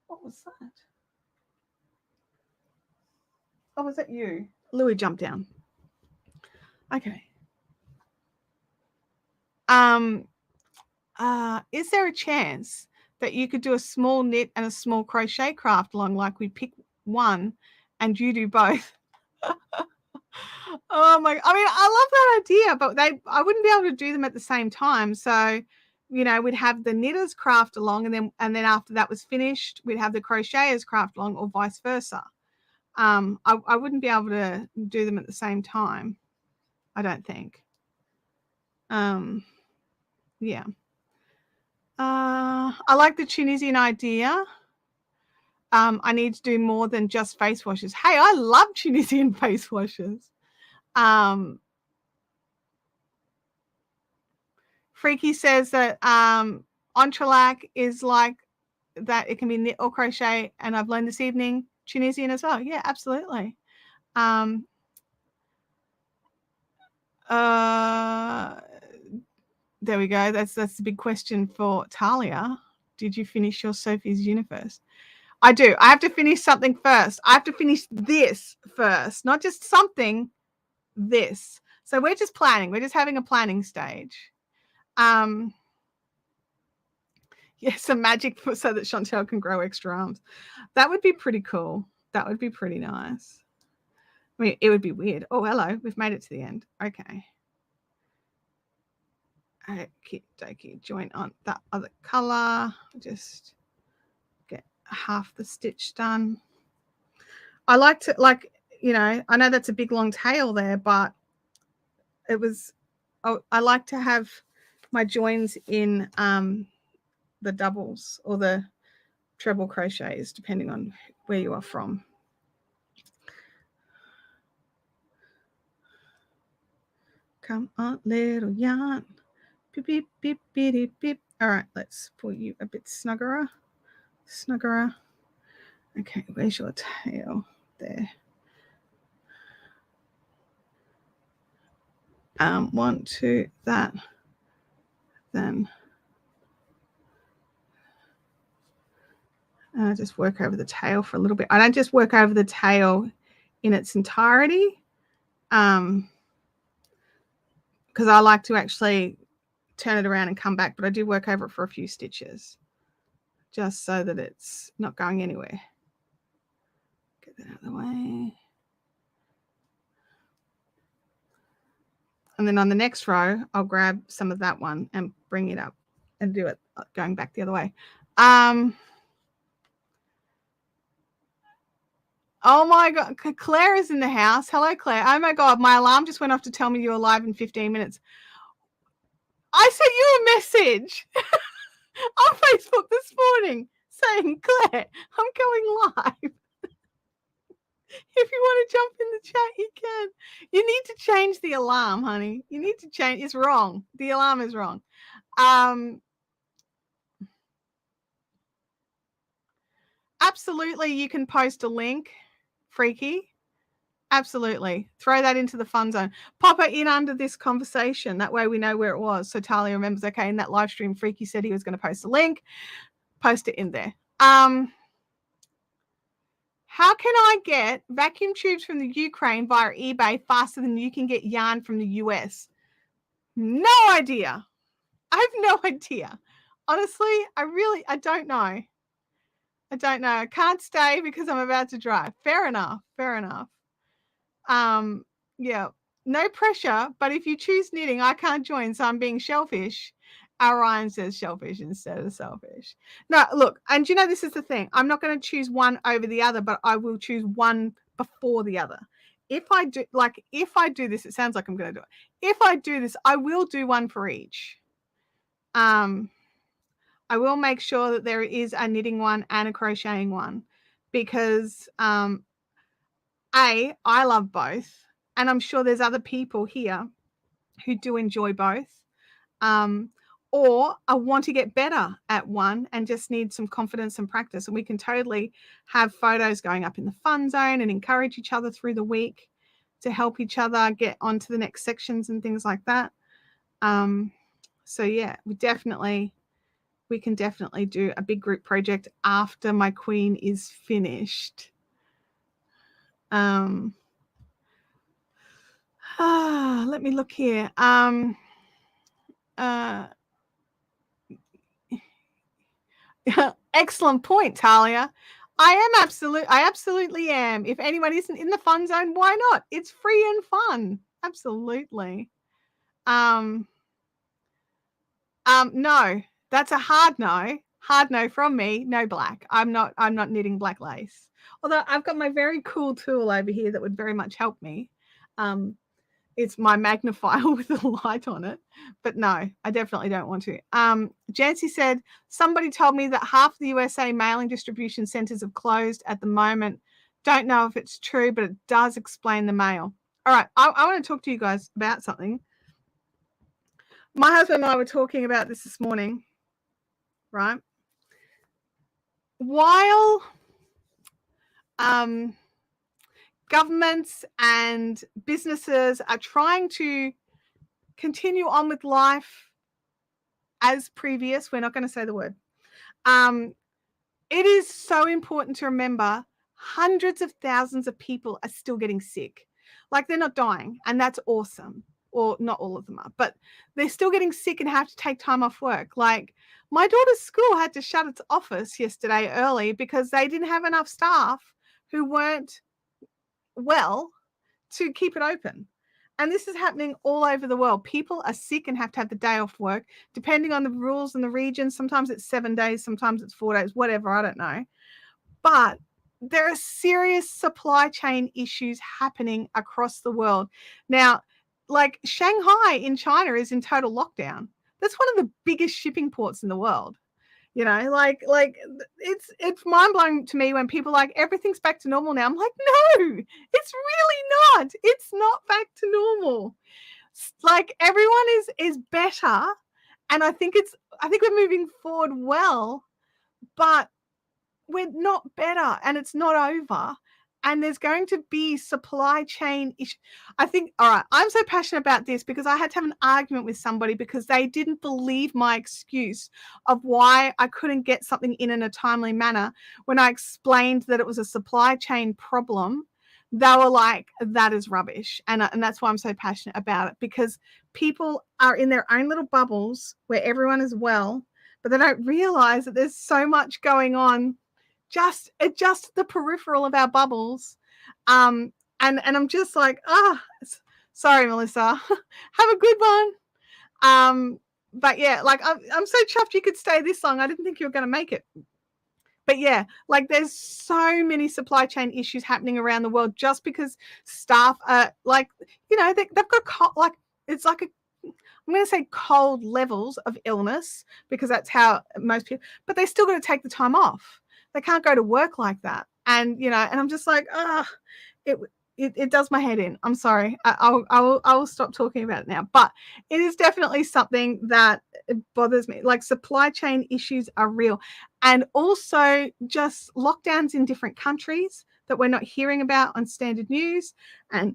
What was that? Oh, was that you? Louis jumped down. Okay. Is there a chance that you could do a small knit and a small crochet craft along, like we pick one and you do both? Oh my, I mean, I love that idea, but I wouldn't be able to do them at the same time. So, we'd have the knitters craft along and then after that was finished, we'd have the crocheters craft along or vice versa. I wouldn't be able to do them at the same time. I don't think. Yeah. I like the Tunisian idea. I need to do more than just face washes. Hey, I love Tunisian face washes. Freaky says that entrelac is like that. It can be knit or crochet, and I've learned this evening Tunisian as well. Yeah, absolutely. There we go. That's the big question for Talia. Did you finish your Sophie's Universe? I do. I have to finish something first. I have to finish this first, not just something, this. So we're just planning. We're just having a planning stage. Yeah, some magic so that Chantel can grow extra arms. That would be pretty cool. That would be pretty nice. I mean, it would be weird. Oh, hello. We've made it to the end. Okay. Okie dokie. Join on that other color. Just get half the stitch done. I like to, like, you know, I know that's a big long tail there, but it was, I like to have my joins in the doubles or the treble crochets, depending on where you are from. Come on, little yarn. Beep, beep, beep, beep, beep. All right, let's pull you a bit snuggerer. Snuggerer. Okay, where's your tail? There. 1, 2, that. Then just work over the tail for a little bit. I don't just work over the tail in its entirety, because I like to actually turn it around and come back, but I do work over it for a few stitches just so that it's not going anywhere. Get that out of the way. And then on the next row, I'll grab some of that one and bring it up and do it going back the other way. Oh my God, Claire is in the house. Hello, Claire. Oh my God, my alarm just went off to tell me you're live in 15 minutes. I sent you a message on Facebook this morning saying, Claire, I'm going live. If you want to jump in the chat, you can. You need to change the alarm, honey. You need to change. It's wrong. The alarm is wrong. Absolutely, you can post a link, Freaky. Absolutely. Throw that into the fun zone. Pop it in under this conversation. That way we know where it was. So Talia remembers, okay, in that live stream, Freaky said he was going to post a link. Post it in there. How can I get vacuum tubes from the Ukraine via eBay faster than you can get yarn from the US? No idea. I have no idea. Honestly, I don't know. I don't know. I can't stay because I'm about to drive. Fair enough. Fair enough. Yeah, no pressure, but if you choose knitting, I can't join, so I'm being shellfish. Ryan says shellfish instead of selfish. No, look, and you know, this is the thing. I'm not going to choose one over the other, but I will choose one before the other. If I do this, it sounds like I'm going to do it. If I do this, I will do one for each. I will make sure that there is a knitting one and a crocheting one, because I love both. And I'm sure there's other people here who do enjoy both, or I want to get better at one and just need some confidence and practice. And we can totally have photos going up in the fun zone and encourage each other through the week to help each other get onto the next sections and things like that. So yeah, we can definitely do a big group project after my queen is finished. Let me look here. Excellent point, Talia. I absolutely am. If anyone isn't in the fun zone, why not? It's free and fun. Absolutely. No, that's a hard no. Hard no from me. No black. I'm not knitting black lace. Although I've got my very cool tool over here that would very much help me. it's my magnifier with the light on it. But no, I definitely don't want to. Jancy said, somebody told me that half the USA mailing distribution centers have closed at the moment. Don't know if it's true, but it does explain the mail. All right, I want to talk to you guys about something. My husband and I were talking about this morning, right? While governments and businesses are trying to continue on with life as previous, we're not going to say the word. It is so important to remember hundreds of thousands of people are still getting sick. Like, they're not dying, and that's awesome. Or not all of them are, but they're still getting sick and have to take time off work. Like, my daughter's school had to shut its office yesterday early because they didn't have enough staff who weren't well to keep it open. And this is happening all over the world. People are sick and have to have the day off work, depending on the rules in the region. Sometimes it's 7 days, sometimes it's 4 days, whatever, I don't know. But there are serious supply chain issues happening across the world. Now, like Shanghai in China is in total lockdown. That's one of the biggest shipping ports in the world. You know, like it's mind-blowing to me when people are like, everything's back to normal now. I'm like, no, it's really not. It's not back to normal. Like, everyone is better, and I think we're moving forward well, but we're not better, and it's not over. And there's going to be supply chain issues. I think, all right, I'm so passionate about this because I had to have an argument with somebody because they didn't believe my excuse of why I couldn't get something in a timely manner. When I explained that it was a supply chain problem, they were like, that is rubbish. And that's why I'm so passionate about it, because people are in their own little bubbles where everyone is well, but they don't realize that there's so much going on just the peripheral of our bubbles. And I'm just like, sorry, Melissa, have a good one. But yeah, like, I'm so chuffed you could stay this long. I didn't think you were going to make it. But yeah, like, there's so many supply chain issues happening around the world just because staff are, like, you know, they've got like, it's like I'm going to say cold levels of illness, because that's how most people, but they still got to take the time off. They can't go to work like that. And, you know, and I'm just like, it does my head in. I'm sorry. I will stop talking about it now. But it is definitely something that bothers me. Like, supply chain issues are real. And also just lockdowns in different countries that we're not hearing about on standard news. And,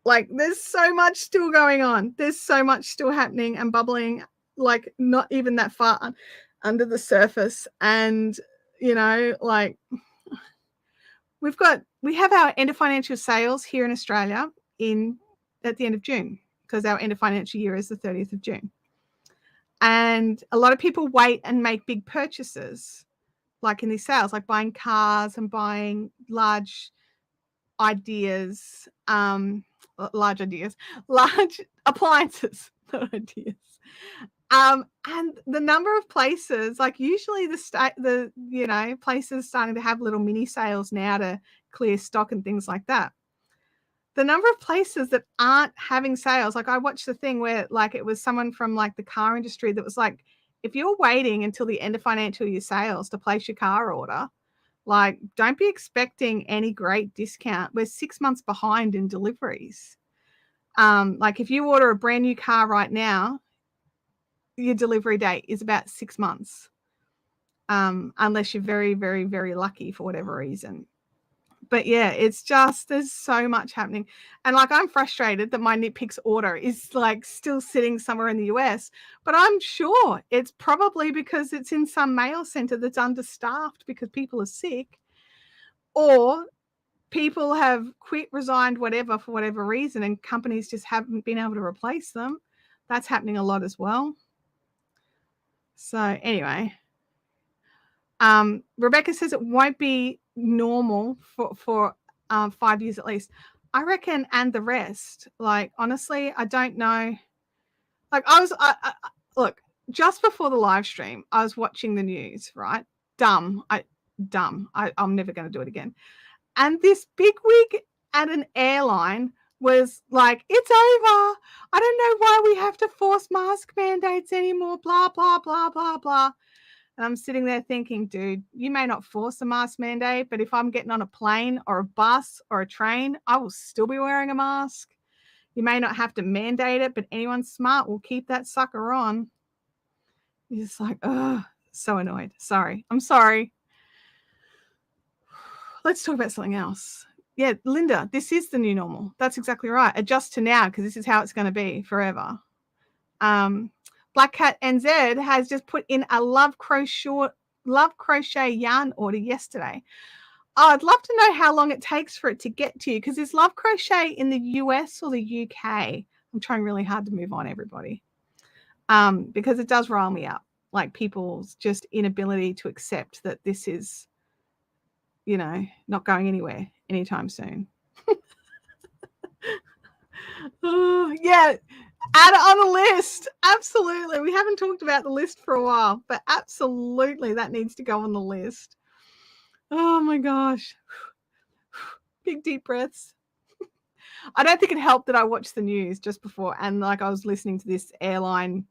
like, there's so much still going on. There's so much still happening and bubbling, like, not even that far under the surface. And, you know, like, we have our end of financial sales here in Australia at the end of June, because our end of financial year is the 30th of June. And a lot of people wait and make big purchases, like in these sales, like buying cars and buying large appliances, not ideas. And the number of places, like, usually the places starting to have little mini sales now to clear stock and things like that. The number of places that aren't having sales, like, I watched the thing where, like, it was someone from, like, the car industry that was like, if you're waiting until the end of financial year sales to place your car order, like, don't be expecting any great discount. We're 6 months behind in deliveries. Like, if you order a brand new car right now, your delivery date is about 6 months, unless you're very, very, very lucky for whatever reason. But yeah, it's just, there's so much happening. And, like, I'm frustrated that my Knit Picks order is, like, still sitting somewhere in the US, but I'm sure it's probably because it's in some mail center that's understaffed because people are sick, or people have quit, resigned, whatever, for whatever reason, and companies just haven't been able to replace them. That's happening a lot as well. So anyway, Rebecca says it won't be normal for 5 years at least. I reckon, and the rest. Like, honestly, I don't know. Like, look, just before the live stream, I was watching the news, right? I'm never going to do it again. And this bigwig at an airline was like, it's over. I don't know why we have to force mask mandates anymore, blah, blah, blah, blah, blah. And I'm sitting there thinking, dude, you may not force a mask mandate, but if I'm getting on a plane or a bus or a train, I will still be wearing a mask. You may not have to mandate it, but anyone smart will keep that sucker on. You're just like, oh, so annoyed. Sorry. I'm sorry. Let's talk about something else. Yeah, Linda, this is the new normal. That's exactly right. Adjust to now because this is how it's going to be forever. Black Cat NZ has just put in a love crochet yarn order yesterday. Oh, I'd love to know how long it takes for it to get to you because is love crochet in the US or the UK? I'm trying really hard to move on, everybody, because it does rile me up, like people's just inability to accept that this is, you know, not going anywhere anytime soon. Oh, yeah, add it on the list. Absolutely. We haven't talked about the list for a while, but absolutely that needs to go on the list. Oh my gosh. Big deep breaths. I don't think it helped that I watched the news just before and like I was listening to this airline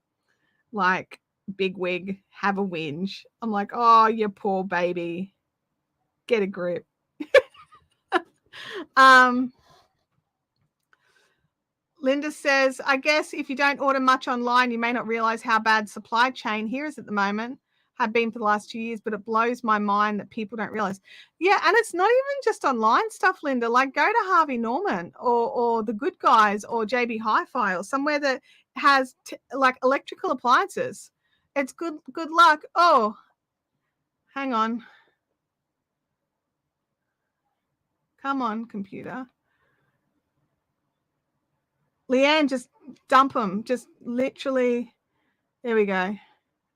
like big wig have a whinge. I'm like, oh, you poor baby. Get a grip. Linda says, I guess if you don't order much online, you may not realize how bad supply chain here is at the moment, have been for the last 2 years, but it blows my mind that people don't realize. Yeah, and it's not even just online stuff, Linda. Like go to Harvey Norman or The Good Guys or JB Hi-Fi or somewhere that has like electrical appliances. It's good luck. Oh, hang on. Come on, computer. Leanne, just dump them. Just literally. There we go.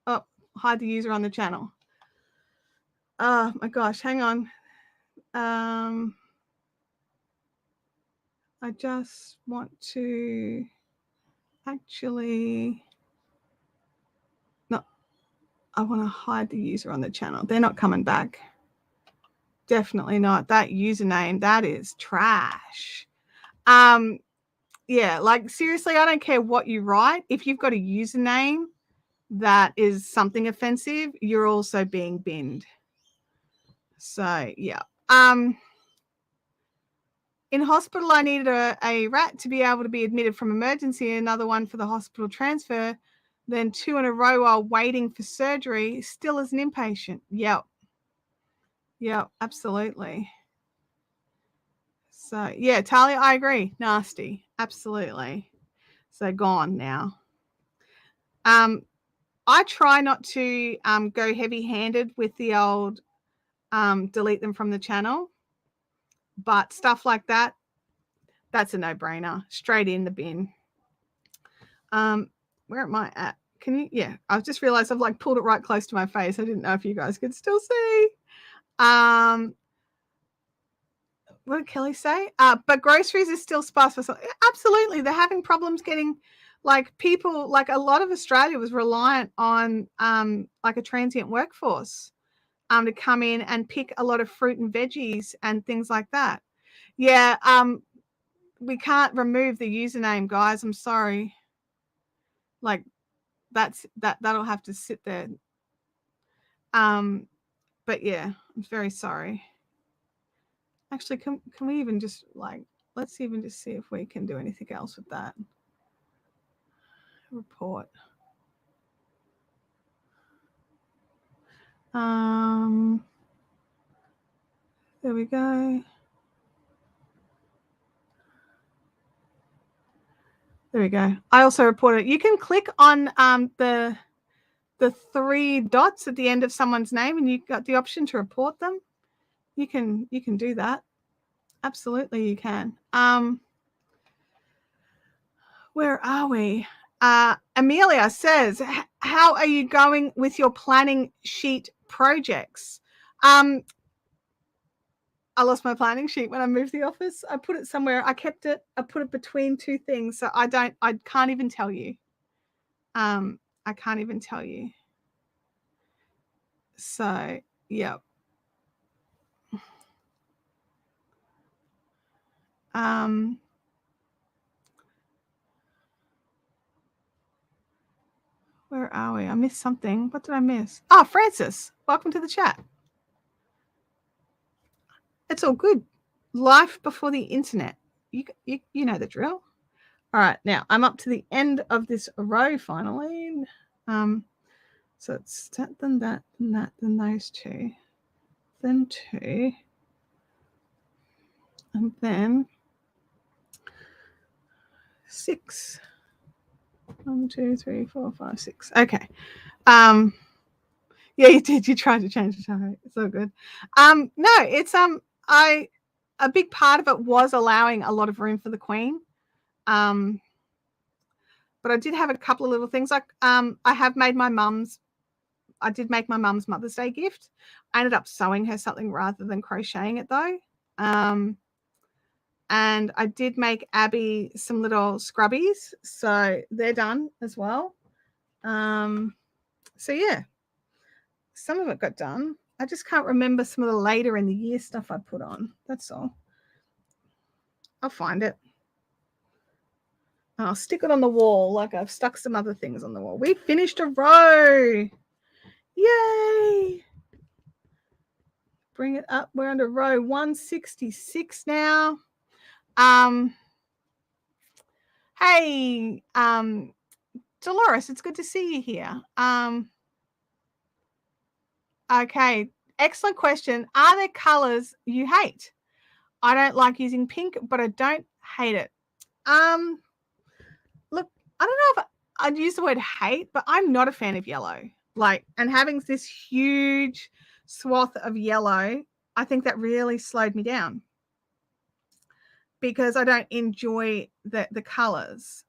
Oh, hide the user on the channel. Oh my gosh, hang on. I just want to actually. No, I want to hide the user on the channel. They're not coming back. Definitely not. That username, that is trash. Yeah, like seriously, I don't care what you write. If you've got a username that is something offensive, you're also being binned. So yeah. In hospital, I needed a rat to be able to be admitted from emergency, another one for the hospital transfer, then 2 in a row while waiting for surgery, still as an inpatient. Yep. Yep, absolutely. So yeah, Talia, I agree. Nasty. Absolutely. So gone now. I try not to go heavy-handed with the old delete them from the channel, but stuff like that, that's a no-brainer. Straight in the bin. Where am I at? Can you? Yeah, I've just realized I've like pulled it right close to my face. I didn't know if you guys could still see. What did Kelly say? But groceries is still sparse for some. Absolutely, they're having problems getting, like people, like a lot of Australia was reliant on like a transient workforce to come in and pick a lot of fruit and veggies and things like that. Yeah, we can't remove the username, guys. I'm sorry. Like that'll have to sit there. But yeah, I'm very sorry. Actually, can we even just like, let's even just see if we can do anything else with that. Report. There we go. There we go. I also reported. You can click on the 3 dots at the end of someone's name, and you've got the option to report them. You can do that. Absolutely, you can. Where are we? Amelia says, how are you going with your planning sheet projects? I lost my planning sheet when I moved the office. I put it somewhere. I kept it. I put it between 2 things. So I can't even tell you. I can't even tell you. So, yeah. Where are we? I missed something. What did I miss? Oh, Francis, welcome to the chat. It's all good. Life before the internet. You know the drill. All right, now I'm up to the end of this row finally. So it's that, then that, then that, then those two, then two, and then 6. 1, 2, 3, 4, 5, 6. Okay. Yeah, you did. You tried to change the time. It's all good. No, it's a big part of it was allowing a lot of room for the queen. But I did have a couple of little things like I have made my mum's. I did make my mum's Mother's Day gift. I ended up sewing her something rather than crocheting it though. And I did make Abby some little scrubbies, so they're done as well. So yeah, some of it got done. I just can't remember some of the later in the year stuff I put on. That's all. I'll find it. I'll stick it on the wall like I've stuck some other things on the wall. We finished a row. Yay. Bring it up. We're under row 166 now. Hey, Dolores, it's good to see you here. Okay, excellent question. Are there colors you hate? I don't like using pink, but I don't hate it. Look, I don't know if I'd use the word hate, but I'm not a fan of yellow. Like, and having this huge swath of yellow, I think that really slowed me down because I don't enjoy the colors.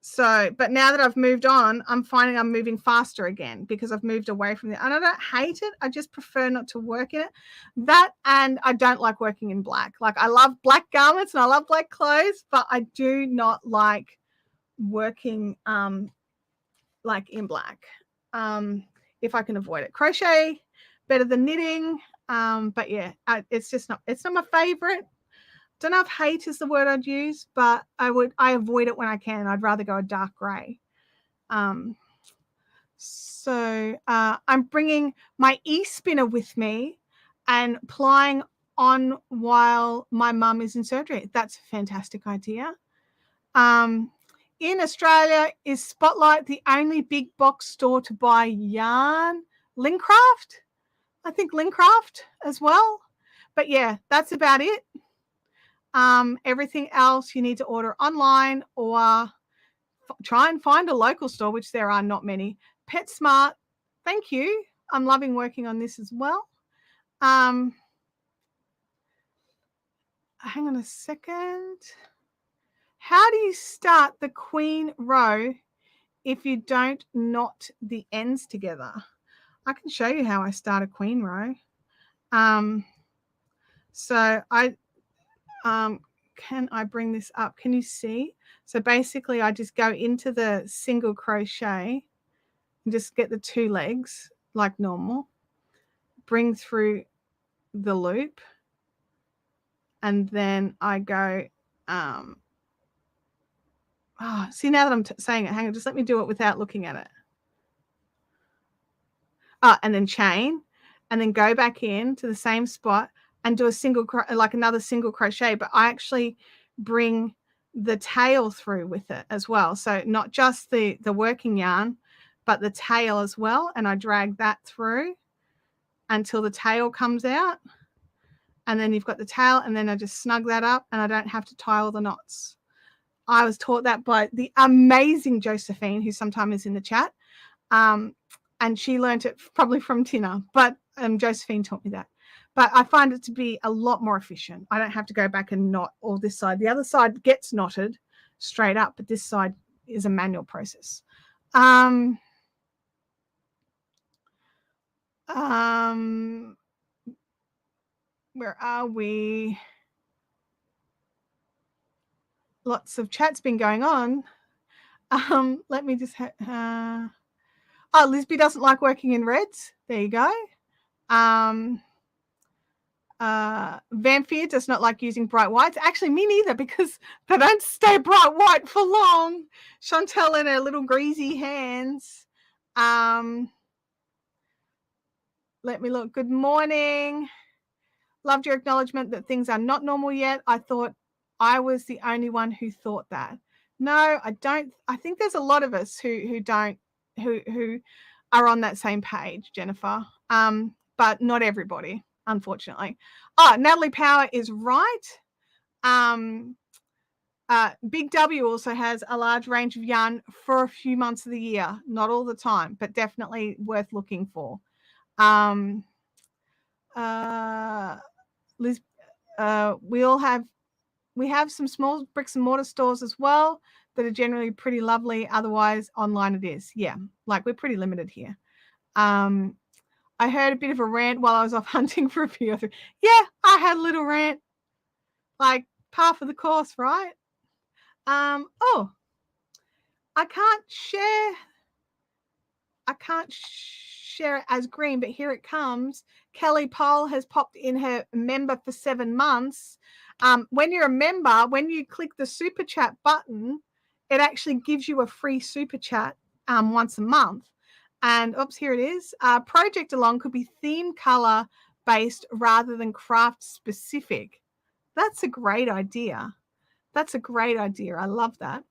So, but now that I've moved on, I'm finding I'm moving faster again because I've moved away from it. And I don't hate it. I just prefer not to work in it. That, and I don't like working in black. Like, I love black garments and I love black clothes, but I do not like working like in black. If I can avoid it. Crochet, better than knitting. But yeah, it's not my favorite. Don't know if hate is the word I'd use, but I avoid it when I can. I'd rather go a dark gray. So I'm bringing my e-spinner with me and plying on while my mum is in surgery. That's a fantastic idea. In Australia, is Spotlight the only big box store to buy yarn? Lincraft? I think Lincraft as well. But yeah, that's about it. Everything else you need to order online or try and find a local store, which there are not many. PetSmart, thank you. I'm loving working on this as well. Hang on a second. How do you start the queen row if you don't knot the ends together? I can show you how I start a queen row. So can I bring this up? Can you see? So basically I just go into the single crochet and just get the 2 legs like normal, bring through the loop, and then I go, see, now that I'm saying it, hang on, just let me do it without looking at it. And then chain, and then go back in to the same spot and do another single crochet, but I actually bring the tail through with it as well. So not just the working yarn, but the tail as well. And I drag that through until the tail comes out. And then you've got the tail, and then I just snug that up and I don't have to tie all the knots. I was taught that by the amazing Josephine, who sometimes is in the chat. And she learned it probably from Tina, but Josephine taught me that. But I find it to be a lot more efficient. I don't have to go back and knot all this side. The other side gets knotted straight up, but this side is a manual process. Where are we? Lots of chat's been going on. Let me just... Lisby doesn't like working in reds. There you go. Vampire does not like using bright whites. Actually, me neither, because they don't stay bright white for long. Chantel and her little greasy hands. Let me look. Good morning. Loved your acknowledgement that things are not normal yet. I thought I was the only one who thought that. No, I don't. I think there's a lot of us who are on that same page, Jennifer. But not everybody, unfortunately. Oh, Natalie Power is right. Big W also has a large range of yarn for a few months of the year, not all the time, but definitely worth looking for. Liz, we have some small bricks and mortar stores as well that are generally pretty lovely. Otherwise, online it is. Yeah, like we're pretty limited here. I heard a bit of a rant while I was off hunting for a few other. Yeah, I had a little rant, like par for the course, right? Oh, I can't share it as green, but here it comes. Kelly Pole has popped in her member for 7 months. When you're a member, when you click the super chat button, it actually gives you a free super chat once a month. And oops, here it is. Project Along could be theme color based rather than craft specific. That's a great idea. That's a great idea. I love that.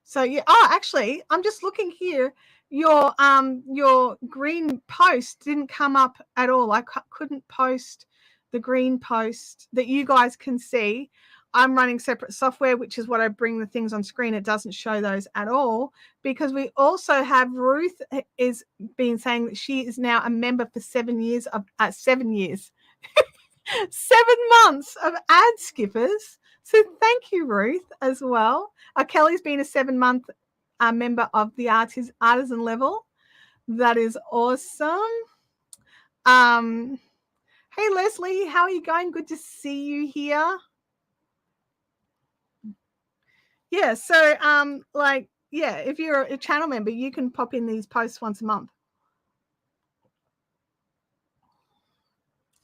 So yeah. Oh, actually, I'm just looking here. Your green post didn't come up at all. I couldn't post the green post that you guys can see. I'm running separate software, which is what I bring the things on screen. It doesn't show those at all, because we also have Ruth is been saying that she is now a member for 7 years of 7 years, 7 months of ad skippers. So thank you, Ruth, as well. Kelly's been a 7-month member of the artisan level. That is awesome. Hey, Leslie, how are you going? Good to see you here. Yeah, so if you're a channel member, you can pop in these posts once a month.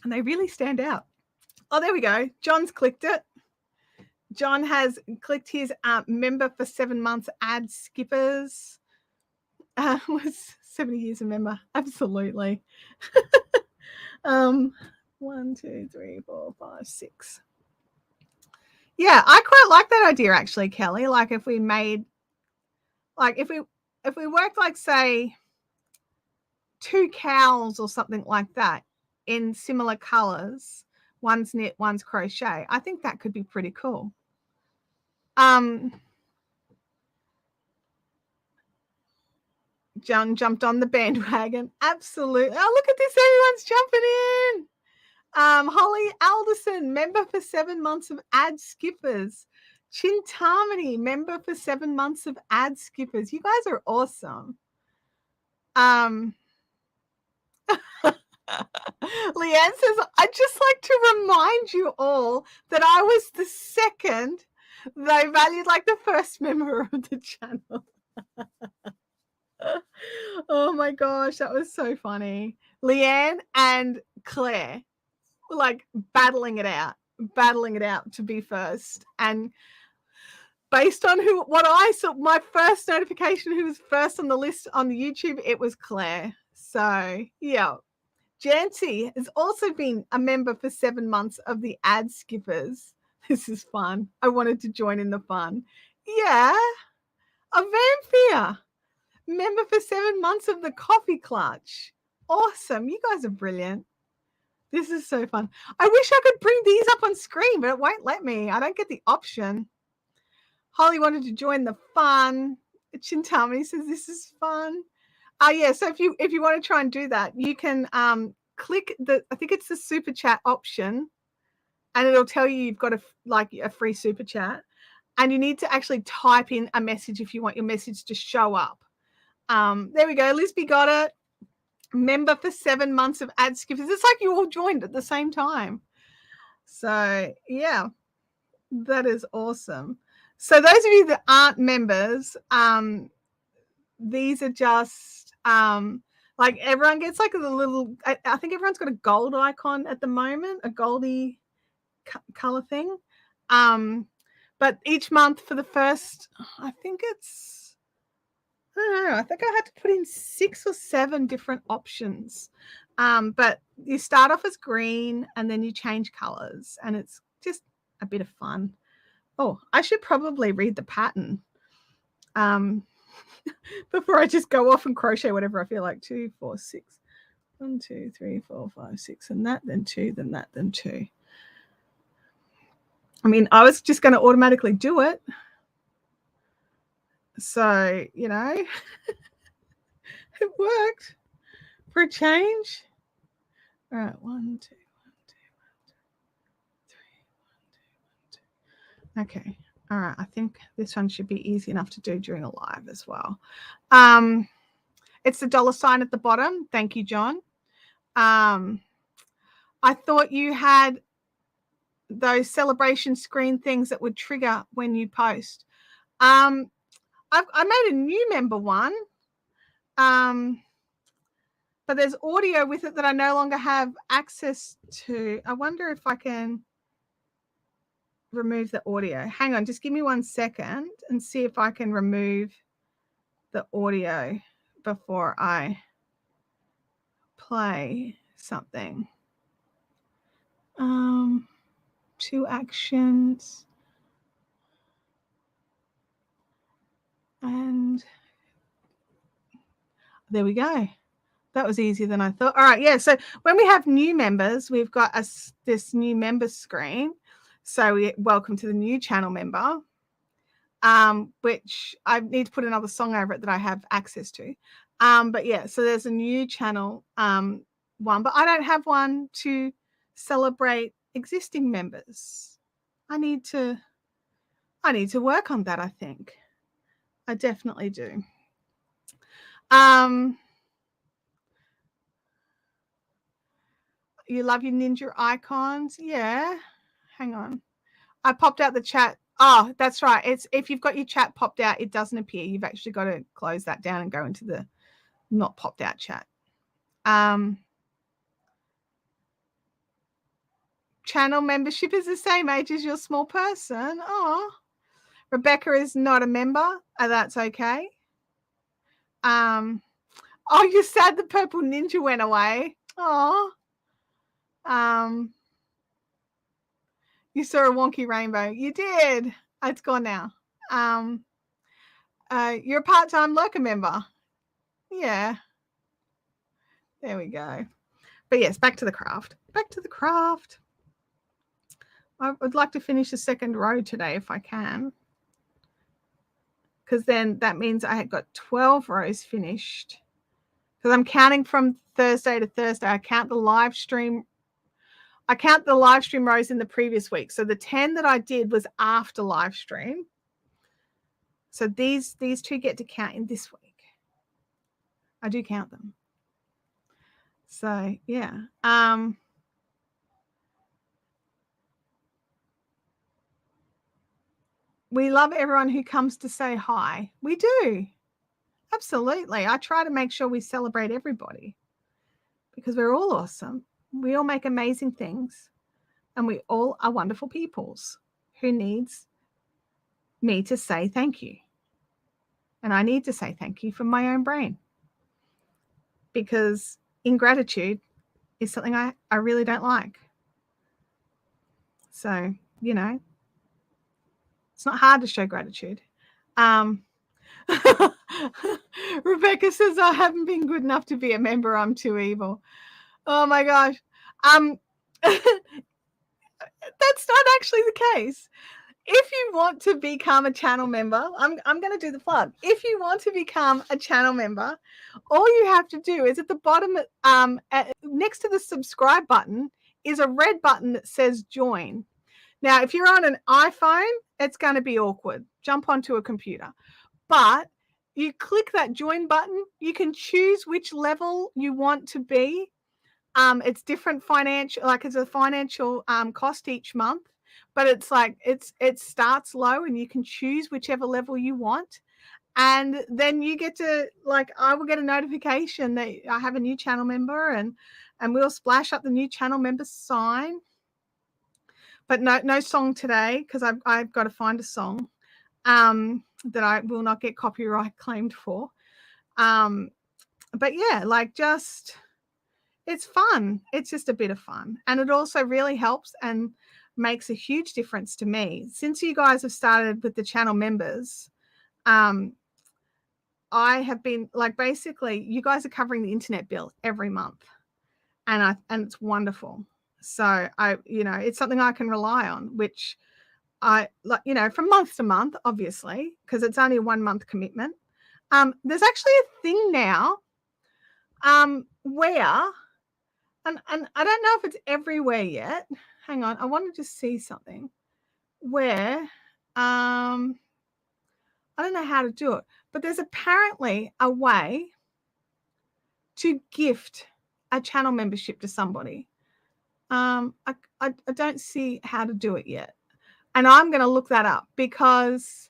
And they really stand out. Oh, there we go. John's clicked it. John has clicked his member for 7 months ad skippers. Was 70 years a member. Absolutely. 1, 2, 3, 4, 5, 6. Yeah, I quite like that idea actually, Kelly. Like if we made, like if we worked like say 2 cows or something like that in similar colors, one's knit, one's crochet. I think that could be pretty cool. John jumped on the bandwagon. Absolutely. Oh, look at this. Everyone's jumping in. Holly Alderson, member for 7 months of ad skippers. Chintamani, member for 7 months of ad skippers. You guys are awesome. Leanne says, I'd just like to remind you all that I was the second, though valued like the first member of the channel. Oh my gosh, that was so funny. Leanne and Claire were like battling it out to be first. And based on what I saw, my first notification who was first on the list on the YouTube, it was Claire. So yeah. Jancy has also been a member for 7 months of the ad skippers. This is fun. I wanted to join in the fun. Yeah. A vampire. Member for 7 months of the coffee clutch. Awesome. You guys are brilliant. This is so fun. I wish I could bring these up on screen, but it won't let me. I don't get the option. Holly wanted to join the fun. Chintamani says this is fun. Yeah, so if you want to try and do that, you can click I think it's the super chat option, and it'll tell you you've got a free super chat, and you need to actually type in a message if you want your message to show up. There we go. Lisby got it. Member for 7 months of ad skippers. It's like you all joined at the same time. So yeah, that is awesome. So those of you that aren't members, these are just Like everyone gets like a little, I think everyone's got a gold icon at the moment, a goldy color thing. But each month for the first, I think it's, I don't know, I think I had to put in 6 or 7 different options. But you start off as green and then you change colors, and it's just a bit of fun. Oh, I should probably read the pattern before I just go off and crochet whatever I feel like. 2, 4, 6. 1, 2, 3, 4, 5, 6, and that, then 2, then that, then 2. I mean, I was just going to automatically do it. So, you know, it worked for a change. All right, 1, 2, 1, 2, 1, 2, 3, 1, 2, 1, 2. Okay. All right. I think this one should be easy enough to do during a live as well. It's the $ at the bottom. Thank you, John. I thought you had those celebration screen things that would trigger when you post. I made a new member one, but there's audio with it that I no longer have access to. I wonder if I can remove the audio. Hang on, just give me 1 second and see if I can remove the audio before I play something. 2 actions. And there we go. That was easier than I thought. All right, yeah. So when we have new members, we've got this new member screen. So we welcome to the new channel member, which I need to put another song over it that I have access to. But yeah, so there's a new channel one, but I don't have one to celebrate existing members. I need to work on that, I think. I definitely do. You love your ninja icons? Yeah. Hang on. I popped out the chat. Oh, that's right. It's if you've got your chat popped out, it doesn't appear. You've actually got to close that down and go into the not popped out chat. Channel membership is the same age as your small person. Oh, Rebecca is not a member. Oh, that's okay. Oh, you're sad the purple ninja went away. Oh. You saw a wonky rainbow. You did. It's gone now. You're a part-time lurker member. Yeah. There we go. But yes, back to the craft. Back to the craft. I would like to finish the second row today if I can, because then that means I had got 12 rows finished. Because I'm counting from Thursday to Thursday. I count the live stream rows in the previous week. So the 10 that I did was after live stream. So these 2 get to count in this week. I do count them. So yeah. We love everyone who comes to say hi. We do. Absolutely. I try to make sure we celebrate everybody because we're all awesome. We all make amazing things, and we all are wonderful peoples who needs me to say thank you. And I need to say thank you from my own brain, because ingratitude is something I really don't like. So, you know, it's not hard to show gratitude. Rebecca says, I haven't been good enough to be a member. I'm too evil. Oh my gosh. That's not actually the case. If you want to become a channel member, I'm going to do the plug. If you want to become a channel member, all you have to do is at the bottom, next to the subscribe button, is a red button that says join. Now, if you're on an iPhone, it's going to be awkward. Jump onto a computer. But you click that join button, you can choose which level you want to be. It's different financial, like it's a financial cost each month, but it's like it starts low and you can choose whichever level you want. And then you get to, like, I will get a notification that I have a new channel member, and we'll splash up the new channel member sign. But no song today, because I've got to find a song that I will not get copyright claimed for. But yeah, like, just, it's fun. It's just a bit of fun. And it also really helps and makes a huge difference to me. Since you guys have started with the channel members, I have been, like, basically you guys are covering the internet bill every month, and it's wonderful. So it's something I can rely on, which I, like, from month to month, obviously, because it's only a 1 month commitment. There's actually a thing now where, and I don't know if it's everywhere yet. Hang on, I want to just see something where I don't know how to do it, but there's apparently a way to gift a channel membership to somebody. I don't see how to do it yet, and I'm going to look that up, because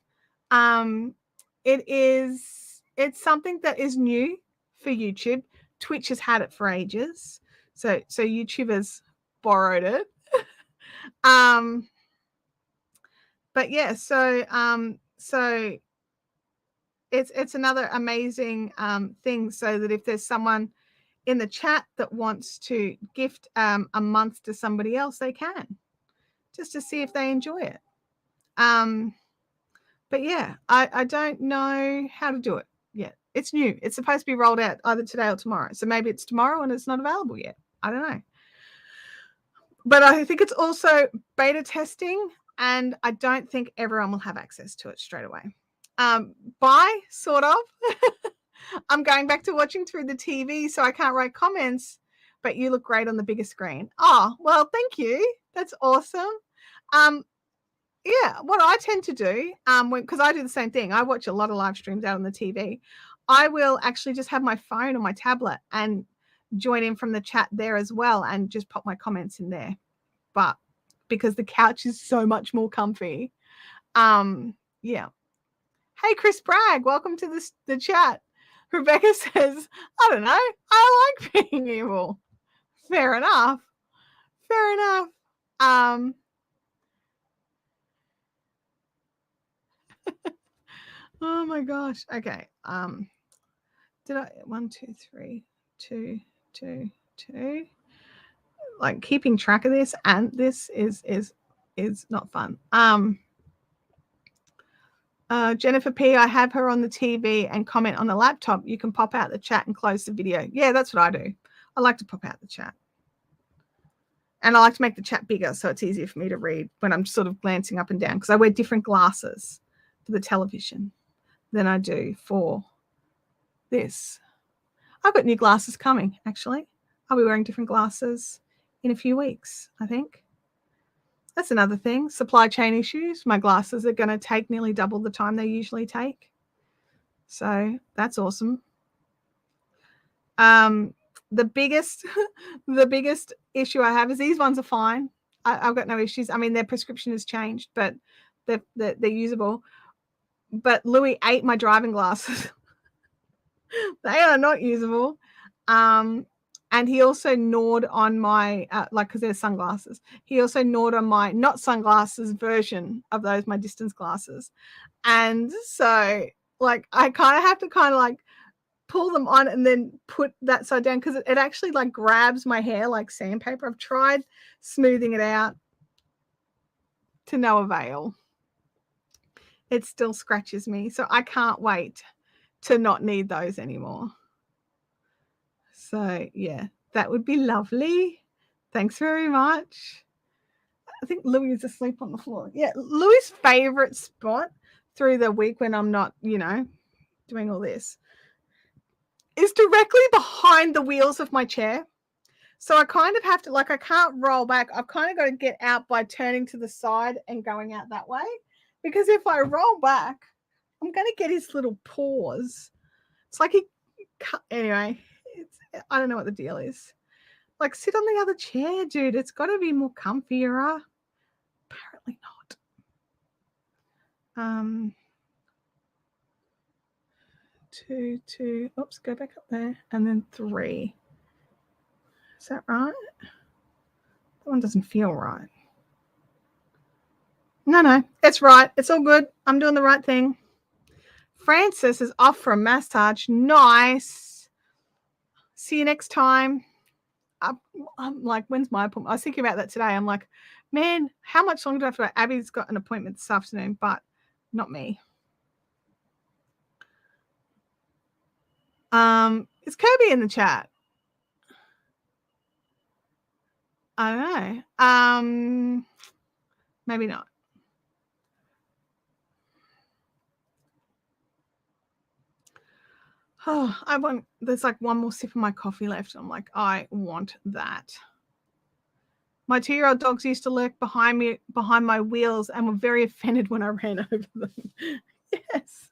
it's something that is new for YouTube. Twitch has had it for ages, so YouTubers borrowed it. But yeah, so it's another amazing thing, so that if there's someone in the chat that wants to gift a month to somebody else, they can, just to see if they enjoy it. But yeah, I don't know how to do it yet. It's new. It's supposed to be rolled out either today or tomorrow. So maybe it's tomorrow and it's not available yet. I don't know. But I think it's also beta testing, and I don't think everyone will have access to it straight away. Bye, sort of. I'm going back to watching through the TV, so I can't write comments, but you look great on the bigger screen. Oh, well, thank you. That's awesome. Yeah, what I tend to do, because I do the same thing, I watch a lot of live streams out on the TV. I will actually just have my phone or my tablet and join in from the chat there as well, and just pop my comments in there. But because the couch is so much more comfy. Yeah. Hey, Chris Bragg, welcome to the chat. Rebecca says, I don't know, I like being evil. Fair enough. Fair enough. Oh my gosh. Okay. Did I 1, 2, 3, 2, 2, 2? Like, keeping track of this, and this is not fun. Jennifer P, I have her on the TV and comment on the laptop. You can pop out the chat and close the video. Yeah, that's what I do. I like to pop out the chat. And I like to make the chat bigger, so it's easier for me to read when I'm sort of glancing up and down, because I wear different glasses for the television than I do for this. I've got new glasses coming, actually. I'll be wearing different glasses in a few weeks, I think. That's another thing. Supply chain issues. My glasses are going to take nearly double the time they usually take. So that's awesome. The biggest issue I have is these ones are fine. I've got no issues. I mean, their prescription has changed, but they're usable. But Louis ate my driving glasses. They are not usable. And he also gnawed on my, because they're sunglasses. He also gnawed on my not sunglasses version of those, my distance glasses. And so, like, I kind of have to like pull them on and then put that side down, because it actually like grabs my hair like sandpaper. I've tried smoothing it out to no avail. It still scratches me. So I can't wait to not need those anymore. So yeah, that would be lovely. Thanks very much. I think Louis is asleep on the floor. Yeah, Louis' favorite spot through the week when I'm not, doing all this is directly behind the wheels of my chair. So I kind of have to, like, I can't roll back. I've kind of got to get out by turning to the side and going out that way, because if I roll back, I'm going to get his little paws. It's like anyway, I don't know what the deal is. Like, sit on the other chair, dude. It's got to be more comfier. Apparently not. 2, 2. Oops, go back up there. And then 3. Is that right? That one doesn't feel right. No, it's right. It's all good. I'm doing the right thing. Francis is off for a massage. Nice. See you next time. I'm like, when's my appointment? I was thinking about that today. I'm like, man, how much longer do I have to wait? Abby's got an appointment this afternoon, but not me. Is Kirby in the chat? I don't know. Maybe not. Oh, there's like one more sip of my coffee left. I'm like, I want that. My 2-year-old dogs used to lurk behind my wheels and were very offended when I ran over them. Yes.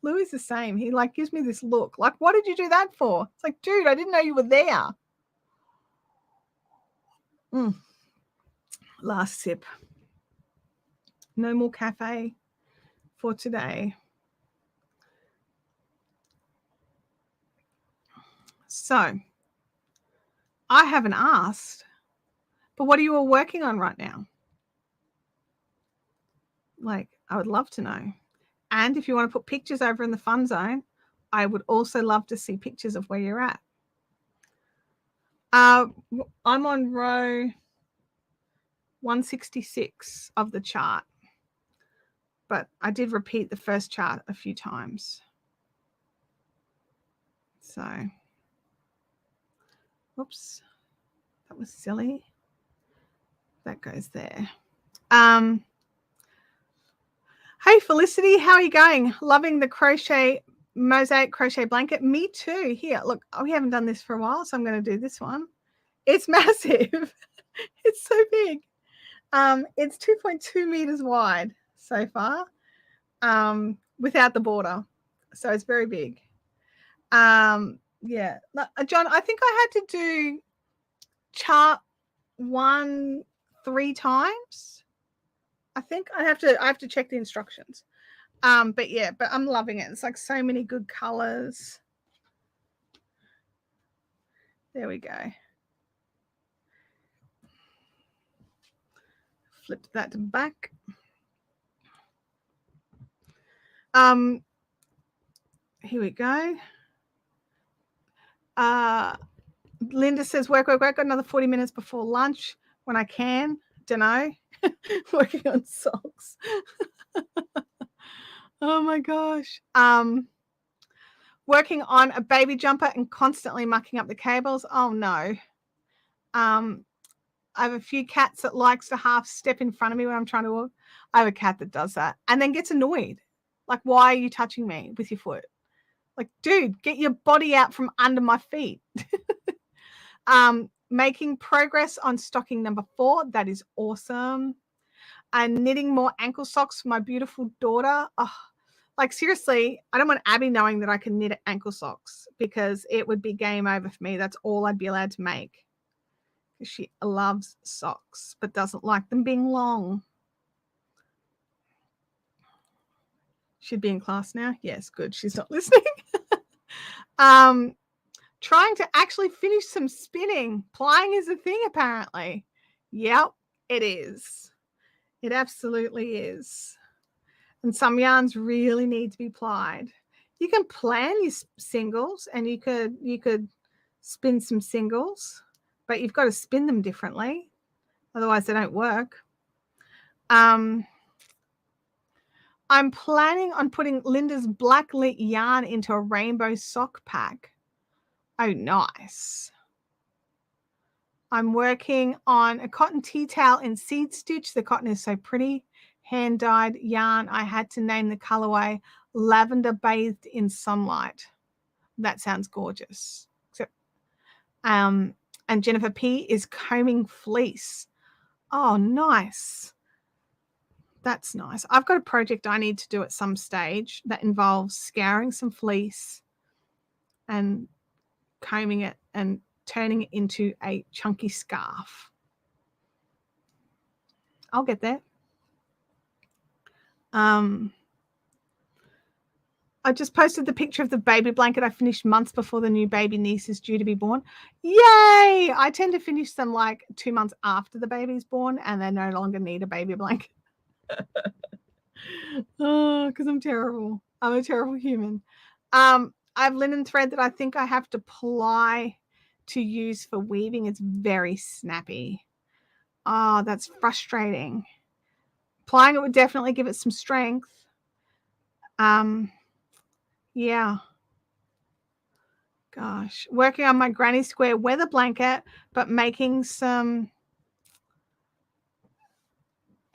Louis the same. He like gives me this look. Like, what did you do that for? It's like, dude, I didn't know you were there. Last sip. No more cafe for today. So, I haven't asked, but what are you all working on right now? Like, I would love to know. And if you want to put pictures over in the fun zone, I would also love to see pictures of where you're at. I'm on row 166 of the chart, but I did repeat the first chart a few times. So, whoops, that was silly. That goes there. Hey, Felicity, how are you going? Loving the crochet mosaic crochet blanket. Me too. Here, look, we haven't done this for a while, so I'm going to do this one. It's massive. It's so big. It's 2.2 meters wide so far, without the border. So it's very big. Yeah, John, I think I had to do chart 1 3 times. I think I have to check the instructions. But I'm loving it. It's like so many good colors. There we go. Flip that back. Here we go. Linda says, work. Got another 40 minutes before lunch when I can. Dunno. Working on socks. Oh my gosh. Working on a baby jumper and constantly mucking up the cables. Oh no. I have a few cats that likes to half step in front of me when I'm trying to walk. I have a cat that does that and then gets annoyed. Like, why are you touching me with your foot? Like, dude, get your body out from under my feet. Making progress on stocking number 4. That is awesome. And knitting more ankle socks for my beautiful daughter. Oh, like, seriously, I don't want Abby knowing that I can knit ankle socks because it would be game over for me. That's all I'd be allowed to make. She loves socks but doesn't like them being long. Should be in class now. Yes, good. She's not listening. Trying to actually finish some spinning. Plying is a thing, apparently. Yep, it is. It absolutely is. And some yarns really need to be plied. You can plan your singles and you could spin some singles, but you've got to spin them differently. Otherwise they don't work. I'm planning on putting Linda's black lit yarn into a rainbow sock pack. Oh, nice. I'm working on a cotton tea towel in seed stitch. The cotton is so pretty. Hand-dyed yarn. I had to name the colorway Lavender Bathed in Sunlight. That sounds gorgeous. And Jennifer P is combing fleece. Oh, nice. That's nice. I've got a project I need to do at some stage that involves scouring some fleece and combing it and turning it into a chunky scarf. I'll get there. I just posted the picture of the baby blanket I finished months before the new baby niece is due to be born. Yay! I tend to finish them like 2 months after the baby's born, and they no longer need a baby blanket. Oh, because I'm terrible. I'm a terrible human. I have linen thread that I think I have to ply to use for weaving. It's very snappy. Oh, that's frustrating. Plying it would definitely give it some strength. Yeah. Gosh, working on my granny square weather blanket, but making some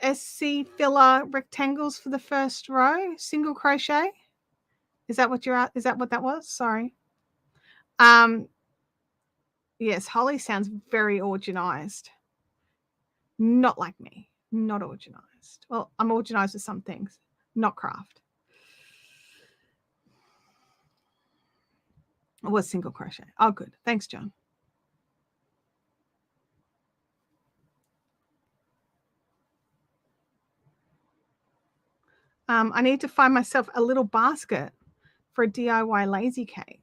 SC filler rectangles for the first row, single crochet. Is that what you're at? Is that what that was? Sorry. Yes, Holly sounds very organized. Not like me. Not organized. Well, I'm organized with some things, not craft. It was single crochet. Oh, good. Thanks, John. I need to find myself a little basket for a DIY lazy Kate.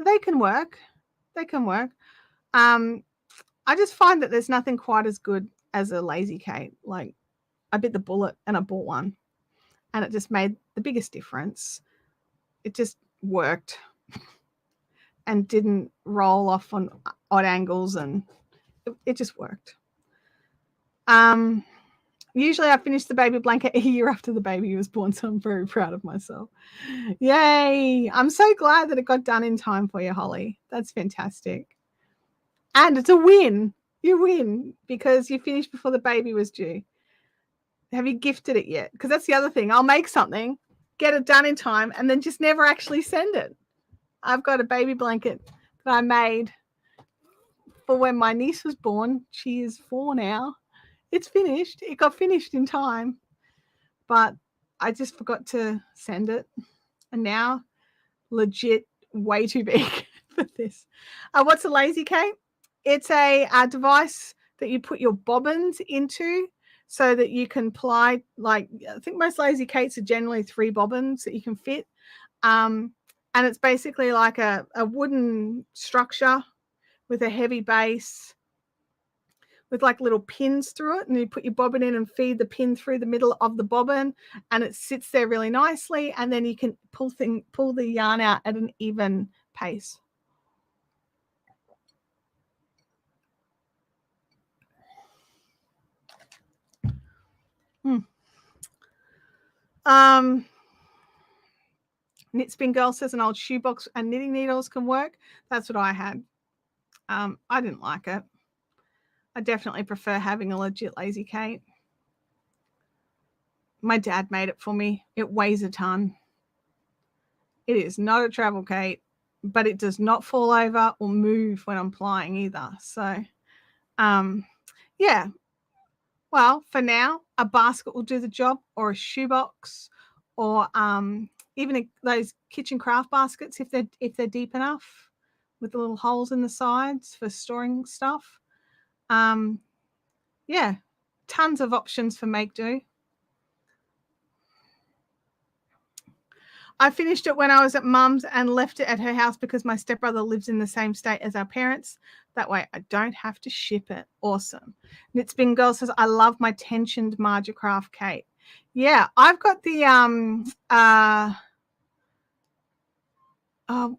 They can work. They can work. I just find that there's nothing quite as good as a lazy Kate. Like, I bit the bullet and I bought one, and it just made the biggest difference. It just worked and didn't roll off on odd angles, and it just worked. Usually I finish the baby blanket a year after the baby was born, so I'm very proud of myself. Yay! I'm so glad that it got done in time for you, Holly. That's fantastic. And it's a win. You win because you finished before the baby was due. Have you gifted it yet? Because that's the other thing. I'll make something, get it done in time, and then just never actually send it. I've got a baby blanket that I made for when my niece was born. She is 4 now. It's finished. It got finished in time, but I just forgot to send it. And now, legit, way too big for this. What's a lazy Kate? It's a device that you put your bobbins into so that you can ply. Like, I think most lazy Kates are generally 3 bobbins that you can fit. And it's basically like a wooden structure with a heavy base with like little pins through it, and you put your bobbin in and feed the pin through the middle of the bobbin, and it sits there really nicely, and then you can pull the yarn out at an even pace. Knit Spin Girl says an old shoebox and knitting needles can work. That's what I had. I didn't like it. I definitely prefer having a legit lazy Kate. My dad made it for me. It weighs a ton. It is not a travel Kate, but it does not fall over or move when I'm plying either. So, yeah. Well, for now, a basket will do the job, or a shoebox, or even those kitchen craft baskets if they're deep enough, with the little holes in the sides for storing stuff. Yeah, tons of options for make do. I finished it when I was at Mum's and left it at her house because my stepbrother lives in the same state as our parents. That way I don't have to ship it. Awesome. Knit Spin Girl says, I love my tensioned Marja Craft Kate. Yeah, I've got the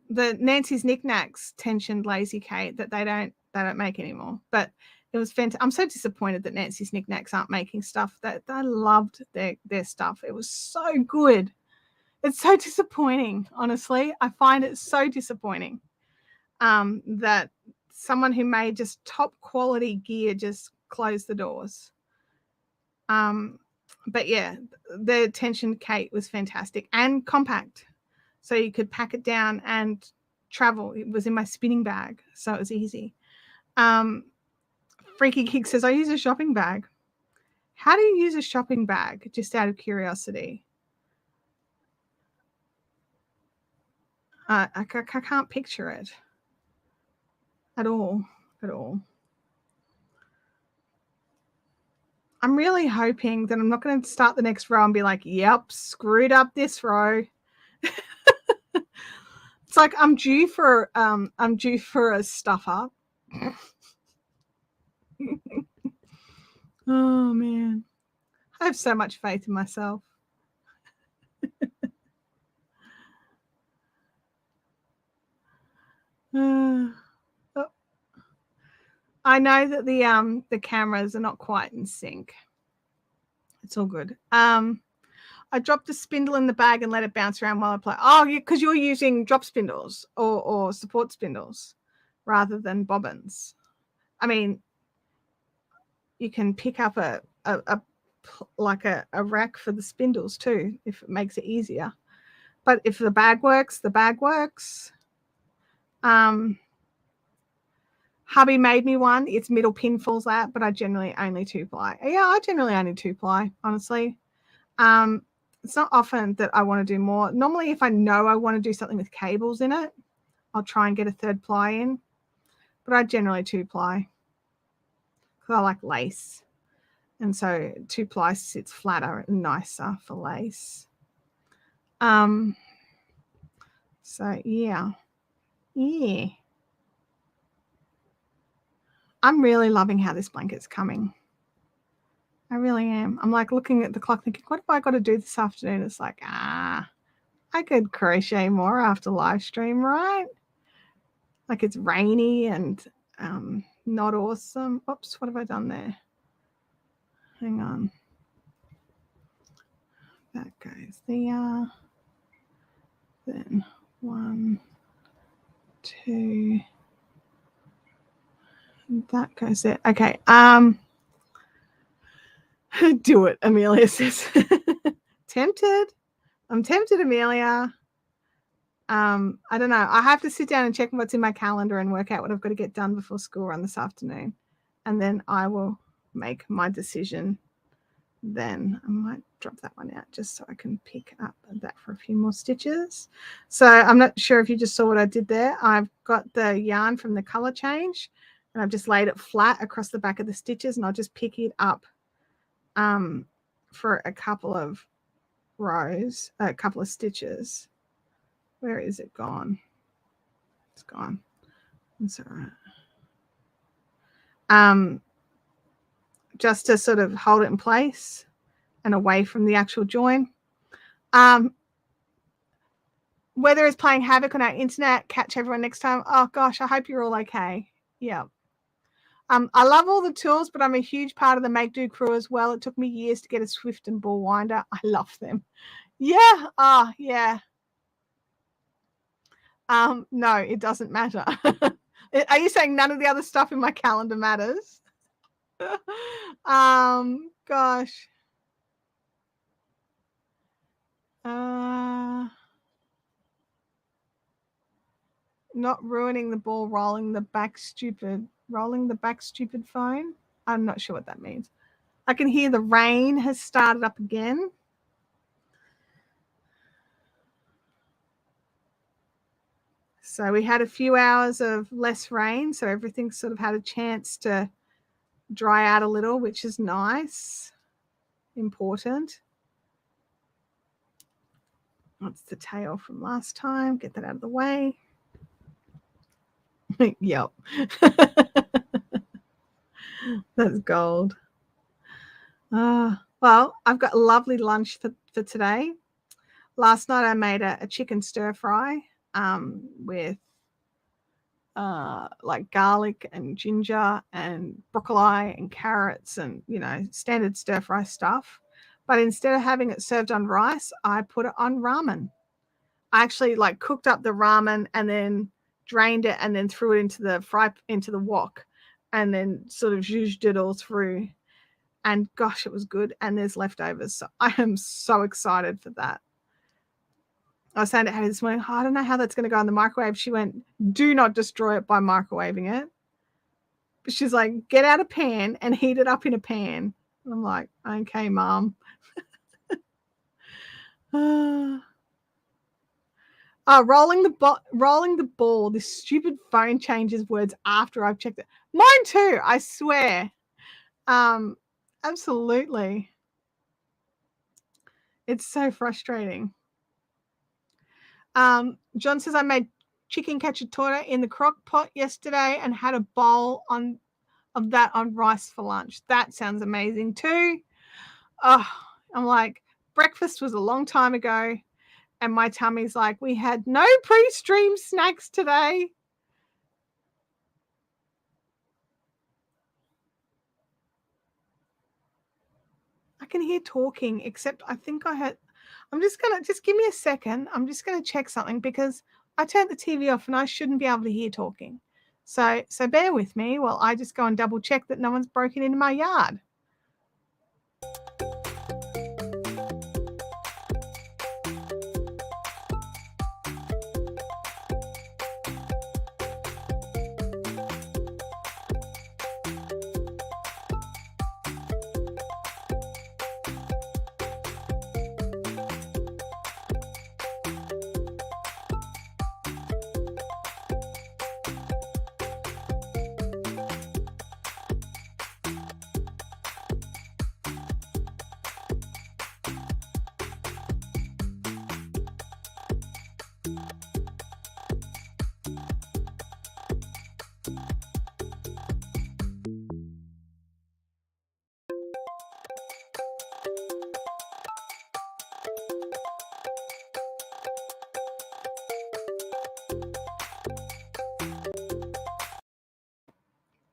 Nancy's Knickknacks tensioned lazy Kate that they don't make anymore. But it was fantastic. I'm so disappointed that Nancy's Knickknacks aren't making stuff. That I loved their stuff. It was so good. It's so disappointing, honestly. I find it so disappointing that someone who made just top quality gear just closed the doors. But yeah, the tension Kate was fantastic and compact. So you could pack it down and travel. It was in my spinning bag, so it was easy. Freaky Kick says, I use a shopping bag. How do you use a shopping bag? Just out of curiosity. I can't picture it at all. I'm really hoping that I'm not going to start the next row and be like, yep, screwed up this row. It's like I'm due for a stuff up. Oh man. I have so much faith in myself. Oh. I know that the cameras are not quite in sync. It's all good. I dropped a spindle in the bag and let it bounce around while I play. Oh, because you're using drop spindles or support spindles rather than bobbins. I mean, you can pick up a rack for the spindles too, if it makes it easier. But if the bag works, the bag works. Hubby made me one. Its middle pin falls out, but I generally only 2-ply. Yeah, I generally only 2-ply, honestly. It's not often that I want to do more. Normally, if I know I want to do something with cables in it, I'll try and get a 3rd ply in. But I generally 2-ply because I like lace. And so 2-ply sits flatter and nicer for lace. So, yeah. Yeah. I'm really loving how this blanket's coming. I really am. I'm like looking at the clock thinking, what have I got to do this afternoon? It's like, I could crochet more after live stream, right? Like it's rainy and not awesome. Oops, what have I done there? Hang on. That goes there. Then 1, 2. That goes there. Okay. Do it, Amelia says. Tempted. I'm tempted, Amelia. I don't know. I have to sit down and check what's in my calendar and work out what I've got to get done before school run this afternoon. And then I will make my decision. Then I might drop that one out just so I can pick up that for a few more stitches. So I'm not sure if you just saw what I did there. I've got the yarn from the color change and I've just laid it flat across the back of the stitches, and I'll just pick it up for a couple of rows, a couple of stitches. Where is it gone? It's gone. It's all right. Just to sort of hold it in place and away from the actual join. Whether it's playing havoc on our internet, catch everyone next time. Oh gosh, I hope you're all okay. Yeah. I love all the tools, but I'm a huge part of the Make Do crew as well. It took me years to get a Swift and ball winder. I love them. Yeah. Yeah. No, it doesn't matter. Are you saying none of the other stuff in my calendar matters? Gosh. Not ruining the ball, rolling the back stupid phone. I'm not sure what that means. I can hear the rain has started up again. So we had a few hours of less rain, so everything sort of had a chance to dry out a little, which is nice. Important. That's the tail from last time. Get that out of the way. Yep. That's gold. Well, I've got a lovely lunch for today. Last night I made a chicken stir fry with like garlic and ginger and broccoli and carrots and, standard stir fry stuff. But instead of having it served on rice, I put it on ramen. I actually cooked up the ramen and then drained it and then threw it into the wok and then sort of zhuzhed it all through. And gosh, it was good. And there's leftovers. So I am so excited for that. I was saying to Hattie this morning, I don't know how that's going to go in the microwave. She went, do not destroy it by microwaving it. But she's like, get out a pan and heat it up in a pan. I'm like, okay, Mom. Rolling the ball. This stupid phone changes words after I've checked it. Mine too, I swear. Absolutely. It's so frustrating. John says, I made chicken cacciatore in the crock pot yesterday and had a bowl of that on rice for lunch. That sounds amazing too. Oh, I'm like, breakfast was a long time ago, and my tummy's like, we had no pre-stream snacks today. I can hear talking, except I think I'm just give me a second. I'm just gonna check something because I turned the TV off and I shouldn't be able to hear talking. So bear with me while I just go and double check that no one's broken into my yard.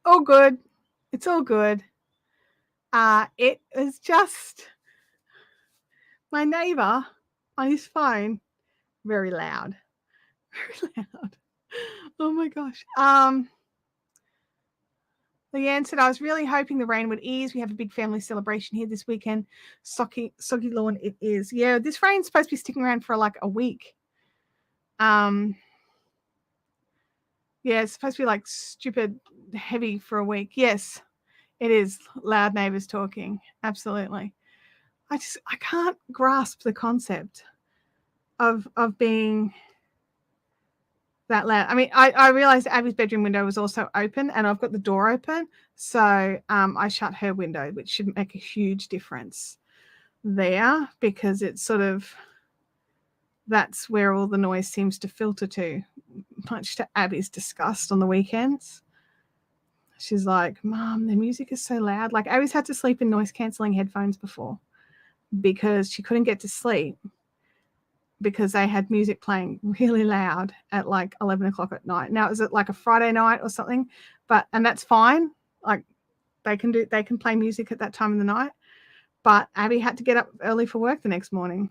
All good. It's all good. It is just my neighbor on his phone, very loud. Very loud. Oh my gosh. Leanne said, I was really hoping the rain would ease. We have a big family celebration here this weekend. Soggy lawn it is. Yeah, this rain's supposed to be sticking around for like a week. Yeah, it's supposed to be like stupid heavy for a week. Yes, it is. Loud neighbors talking. Absolutely. I can't grasp the concept of being that loud. I mean, I realized Abby's bedroom window was also open and I've got the door open. So I shut her window, which should make a huge difference there because it's sort of, that's where all the noise seems to filter to, much to Abby's disgust on the weekends. She's like, Mom, the music is so loud. Like Abby's had to sleep in noise cancelling headphones before because she couldn't get to sleep because they had music playing really loud at like 11 o'clock at night. Now, is it like a Friday night or something? And that's fine. Like they can play music at that time of the night. But Abby had to get up early for work the next morning.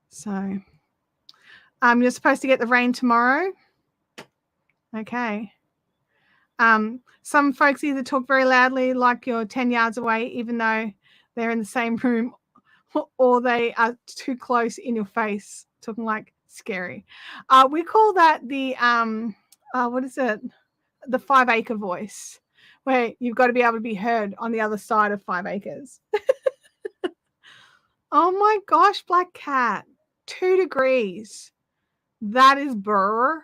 So you're supposed to get the rain tomorrow. Okay. Some folks either talk very loudly like you're 10 yards away, even though they're in the same room, or they are too close in your face, talking like scary. We call that the, what is it? The 5 acre voice, where you've got to be able to be heard on the other side of 5 acres. Oh my gosh, Black Cat, 2 degrees. That is burr.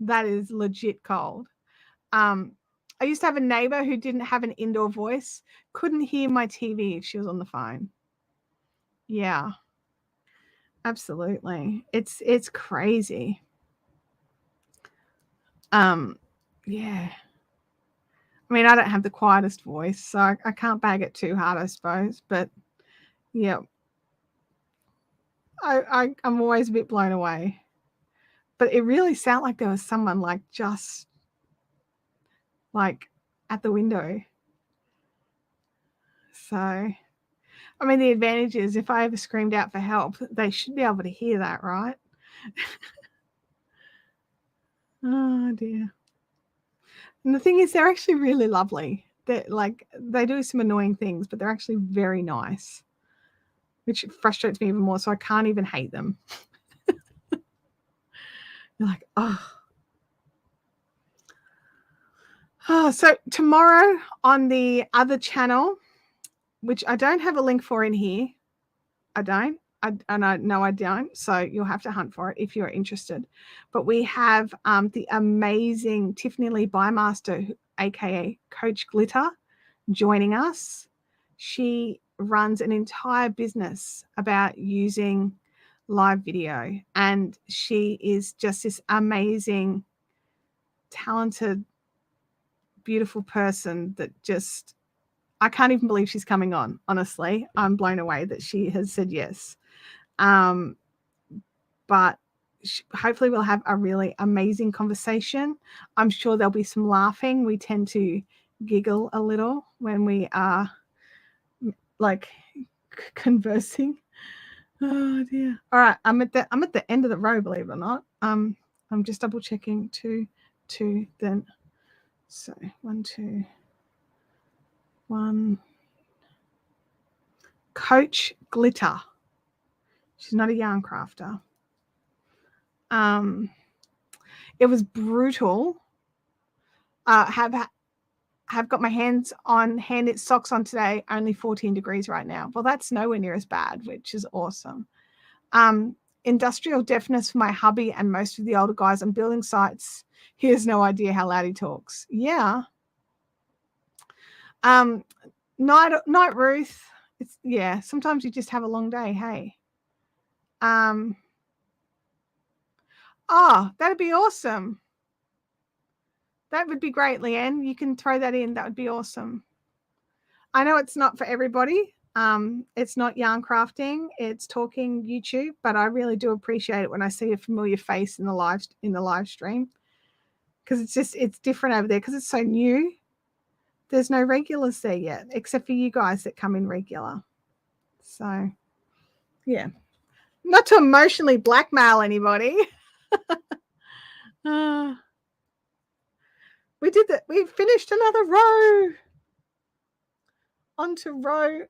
That is legit cold. I used to have a neighbor who didn't have an indoor voice, couldn't hear my TV if she was on the phone. Yeah, absolutely. It's crazy. Yeah. I mean, I don't have the quietest voice, so I can't bag it too hard, I suppose. But yeah, I'm always a bit blown away. But it really sounded like there was someone like just like at the window. So, I mean, the advantage is if I ever screamed out for help, they should be able to hear that, right? Oh dear. And the thing is, they're actually really lovely. They do some annoying things, but they're actually very nice, which frustrates me even more. So I can't even hate them. You're like, oh, so tomorrow on the other channel, which I don't have a link for in here. I don't. I don't. So you'll have to hunt for it if you're interested. But we have the amazing Tiffany Lee Bymaster, aka Coach Glitter, joining us. She runs an entire business about using live video, and she is just this amazing, talented, beautiful person that just, I can't even believe she's coming on. Honestly, I'm blown away that she has said yes. But hopefully we'll have a really amazing conversation. I'm sure there'll be some laughing. We tend to giggle a little when we are like conversing. Oh dear. All right, I'm at the end of the row, believe it or not. I'm just double checking 2, 2, then so 1, 2, 1. Coach Glitter. She's not a yarn crafter. It was brutal. Have got my hands on hand knit socks on today, only 14 degrees right now. Well, that's nowhere near as bad, which is awesome. Industrial deafness for my hubby and most of the older guys on building sites. He has no idea how loud he talks. Yeah. Night Ruth. It's, yeah, sometimes you just have a long day. Hey. Oh, that'd be awesome. That would be great, Leanne. You can throw that in. That would be awesome. I know it's not for everybody. It's not yarn crafting. It's talking YouTube, but I really do appreciate it when I see a familiar face in the live stream, because it's different over there because it's so new. There's no regulars there yet, except for you guys that come in regular. So, yeah, not to emotionally blackmail anybody. We did that. We finished another row. On to row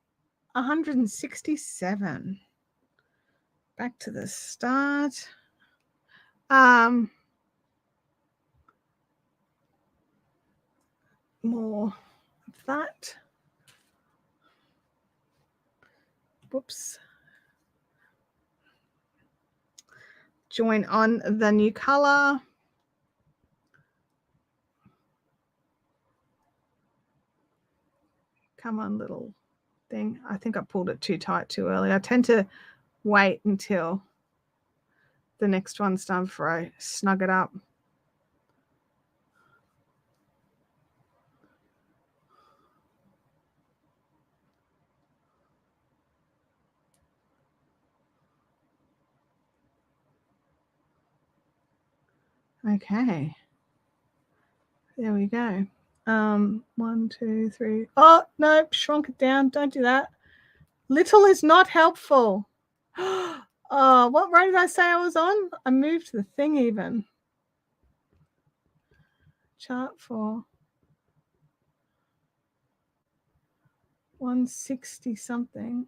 167. Back to the start. More of that. Whoops. Join on the new color. Come on, little thing. I think I pulled it too tight too early. I tend to wait until the next one's done before I snug it up. Okay. There we go. 1, 2, 3. Oh, no, shrunk it down. Don't do that. Little is not helpful. Oh, what row did I say I was on? I moved the thing even. Chart for 160 something.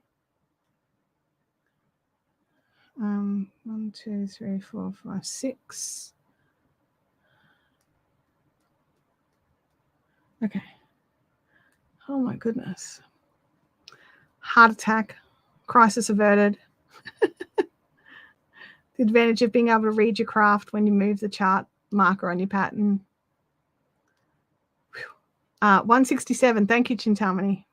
1, 2, 3, 4, 5, 6. Okay. Oh my goodness. Heart attack. Crisis averted. The advantage of being able to read your craft when you move the chart marker on your pattern. 167. Thank you, Chintamani.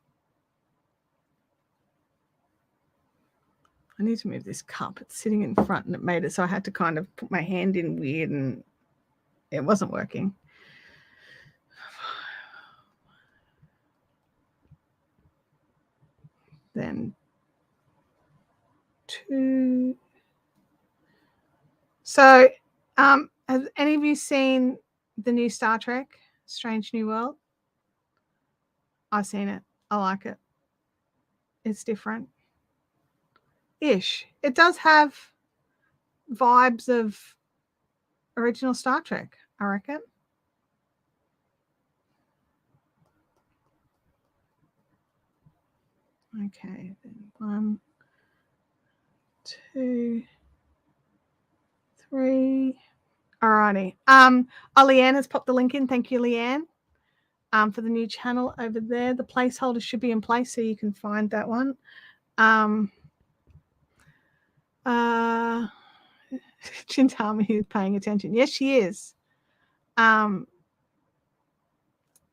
I need to move this cup. It's sitting in front and it made it so I had to kind of put my hand in weird and it wasn't working. Then 2. So, has any of you seen the new Star Trek, Strange New World? I've seen it. I like it. It's different. Ish. It does have vibes of original Star Trek, I reckon. Okay, then 1, 2, 3. Alrighty. Leanne has popped the link in. Thank you, Leanne. For the new channel over there. The placeholder should be in place so you can find that one. Chintami is paying attention. Yes, she is.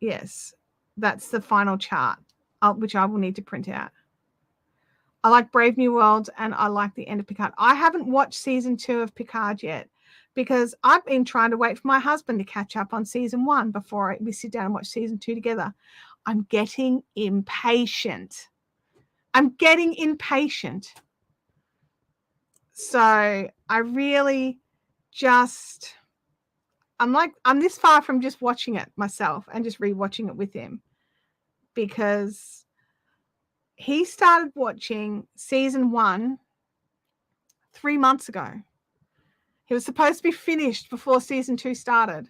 Yes, that's the final chart, which I will need to print out. I like Brave New World, and I like the end of Picard. I haven't watched season 2 of Picard yet because I've been trying to wait for my husband to catch up on season 1 before we sit down and watch season 2 together. I'm getting impatient. So I really just, I'm this far from just watching it myself and just rewatching it with him, because he started watching season 1 3 months ago. He was supposed to be finished before season 2 started.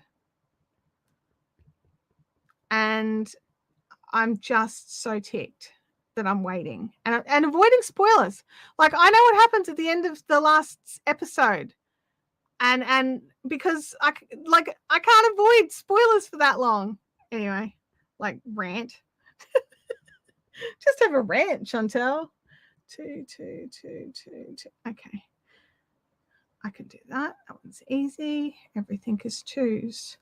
And I'm just so ticked that I'm waiting and avoiding spoilers. Like, I know what happens at the end of the last episode. And because I can't avoid spoilers for that long. Anyway, like, rant. Just have a rant, Chantel. 2, 2, 2, 2, 2. Okay. I can do that. That one's easy. Everything is 2s.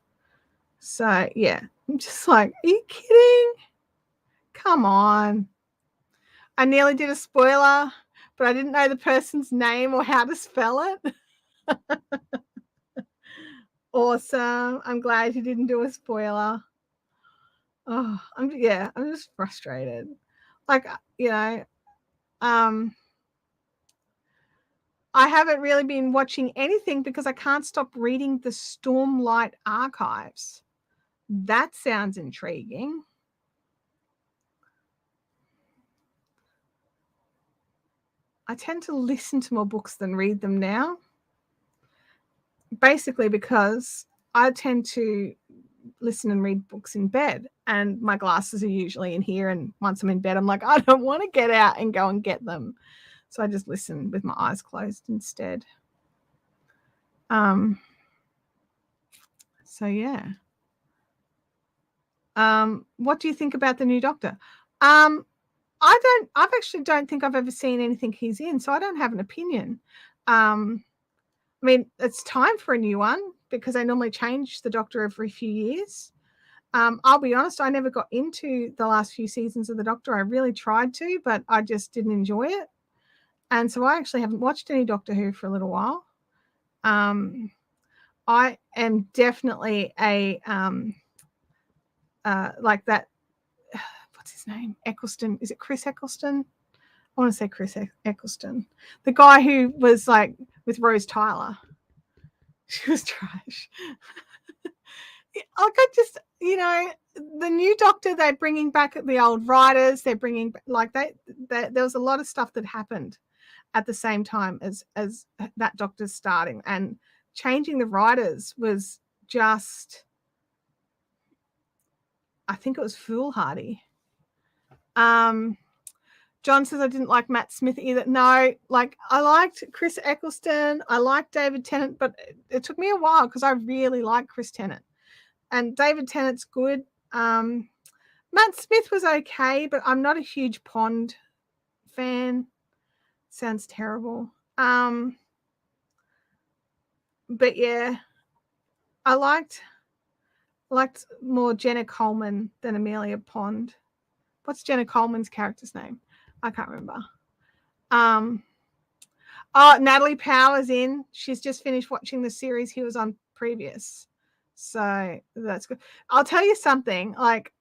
So, yeah. I'm just like, are you kidding? Come on. I nearly did a spoiler, but I didn't know the person's name or how to spell it. Awesome. I'm glad you didn't do a spoiler. Oh, I'm just frustrated. Like, I haven't really been watching anything because I can't stop reading the Stormlight archives. That sounds intriguing. I tend to listen to more books than read them now. Basically because I tend to listen and read books in bed, and my glasses are usually in here, and once I'm in bed I'm like, I don't want to get out and go and get them, so I just listen with my eyes closed instead. So yeah. What do you think about the new Doctor? I actually don't think I've ever seen anything he's in, so I don't have an opinion. I mean, it's time for a new one because they normally change the Doctor every few years. I'll be honest, I never got into the last few seasons of the Doctor. I really tried to, but I just didn't enjoy it. And so I actually haven't watched any Doctor Who for a little while. I am definitely a like that. What's his name? Eccleston. Is it Chris Eccleston? I want to say Chris Eccleston. The guy who was like with Rose Tyler. She was trash. Like, I just, the new Doctor, they're bringing back the old writers. They're bringing, like, there was a lot of stuff that happened at the same time as that Doctor's starting, and changing the writers was just, I think it was foolhardy. John says I didn't like Matt Smith either. No, like, I liked Chris Eccleston. I liked David Tennant, but it took me a while because I really like Chris Tennant. And David Tennant's good. Matt Smith was okay, but I'm not a huge Pond fan. Sounds terrible. But yeah, I liked more Jenna Coleman than Amelia Pond. What's Jenna Coleman's character's name? I can't remember. Natalie Power's in. She's just finished watching the series he was on previous. So that's good. I'll tell you something. Like,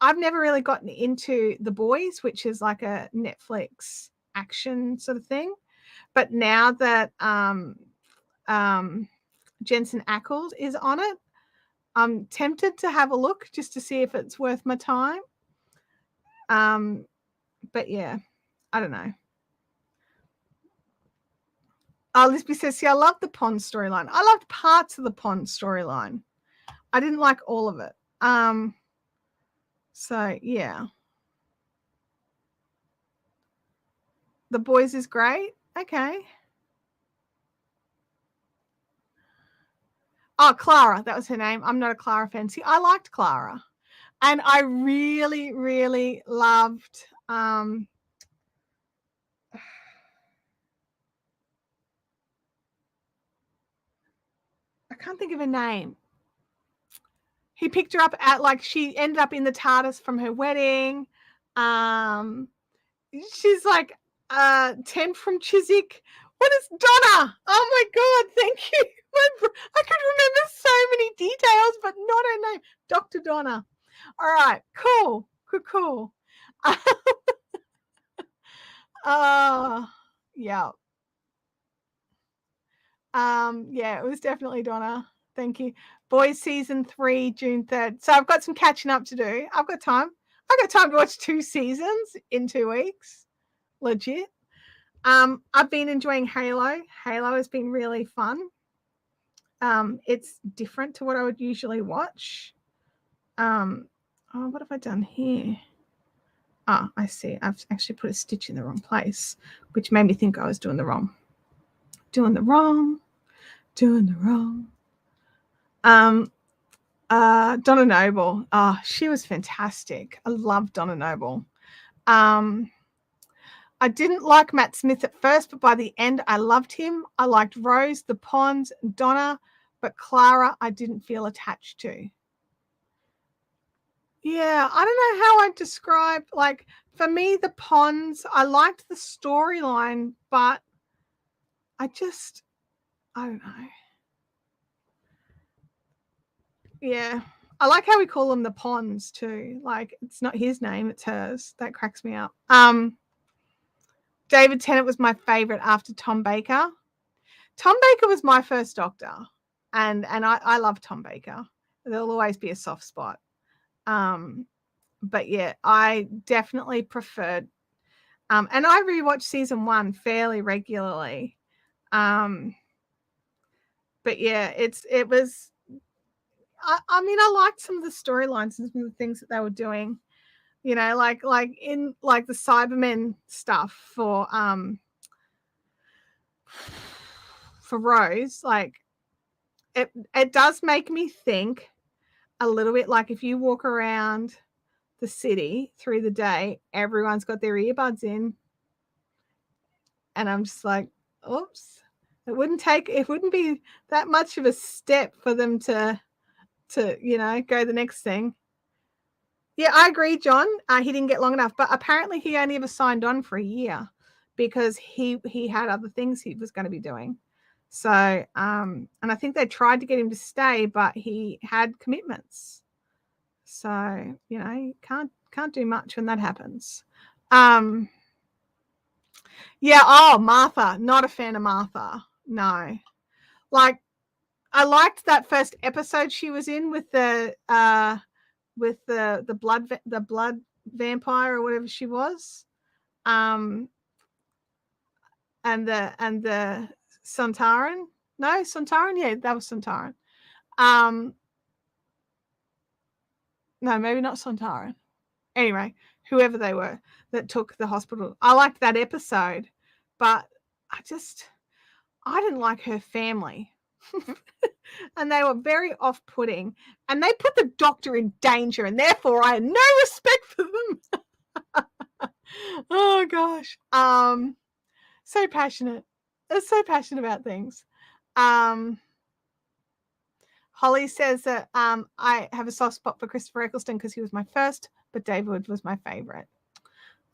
I've never really gotten into The Boys, which is like a Netflix action sort of thing. But now that Jensen Ackles is on it, I'm tempted to have a look just to see if it's worth my time. But yeah, I don't know. Lisby says, see, I love the Pond storyline. I loved parts of the Pond storyline. I didn't like all of it. So yeah. The Boys is great. Okay. Oh, Clara, that was her name. I'm not a Clara fan. See, I liked Clara. And I really, really loved I can't think of her name. He picked her up at, like, she ended up in the TARDIS from her wedding. She's like, 10 from Chiswick. What is Donna? Oh my God, thank you. I could remember so many details, but not her name. Dr. Donna. All right, cool. Yeah. Yeah, it was definitely Donna. Thank you. Boys season 3, June 3rd. So I've got some catching up to do. I've got time to watch 2 seasons in 2 weeks. Legit. I've been enjoying Halo. Halo has been really fun. It's different to what I would usually watch. What have I done here? I see. I've actually put a stitch in the wrong place, which made me think I was doing the wrong. Donna Noble. Oh, she was fantastic. I love Donna Noble. I didn't like Matt Smith at first, but by the end, I loved him. I liked Rose, the Ponds, Donna, but Clara, I didn't feel attached to. Yeah, I don't know how I'd describe, like, for me, the Ponds, I liked the storyline, but I don't know. Yeah. I like how we call them the Ponds too. Like, it's not his name, it's hers. That cracks me up. David Tennant was my favorite after Tom Baker. Tom Baker was my first Doctor, and I love Tom Baker. There'll always be a soft spot. But yeah, I definitely preferred, and I rewatched season 1 fairly regularly. But yeah, it was. I mean, I liked some of the storylines and some of the things that they were doing. You know, like in like the Cybermen stuff for Rose, like it does make me think a little bit like if you walk around the city through the day, everyone's got their earbuds in, and I'm just like, oops, it wouldn't be that much of a step for them to go the next thing. Yeah, I agree, John. He didn't get long enough, but apparently he only ever signed on for a year because he had other things he was going to be doing. So, and I think they tried to get him to stay, but he had commitments. So, you can't do much when that happens. Yeah. Oh, Martha. Not a fan of Martha. No. Like, I liked that first episode she was in with the blood vampire or whatever she was, and the Sontaran. No, Sontaran. Yeah, that was Sontaran. No, maybe not Sontaran. Anyway, whoever they were that took the hospital. I liked that episode, but I didn't like her family. And they were very off-putting, and they put the Doctor in danger, and therefore I had no respect for them. Oh gosh. So passionate. They're so passionate about things. Holly says that I have a soft spot for Christopher Eccleston because he was my first, but David was my favorite.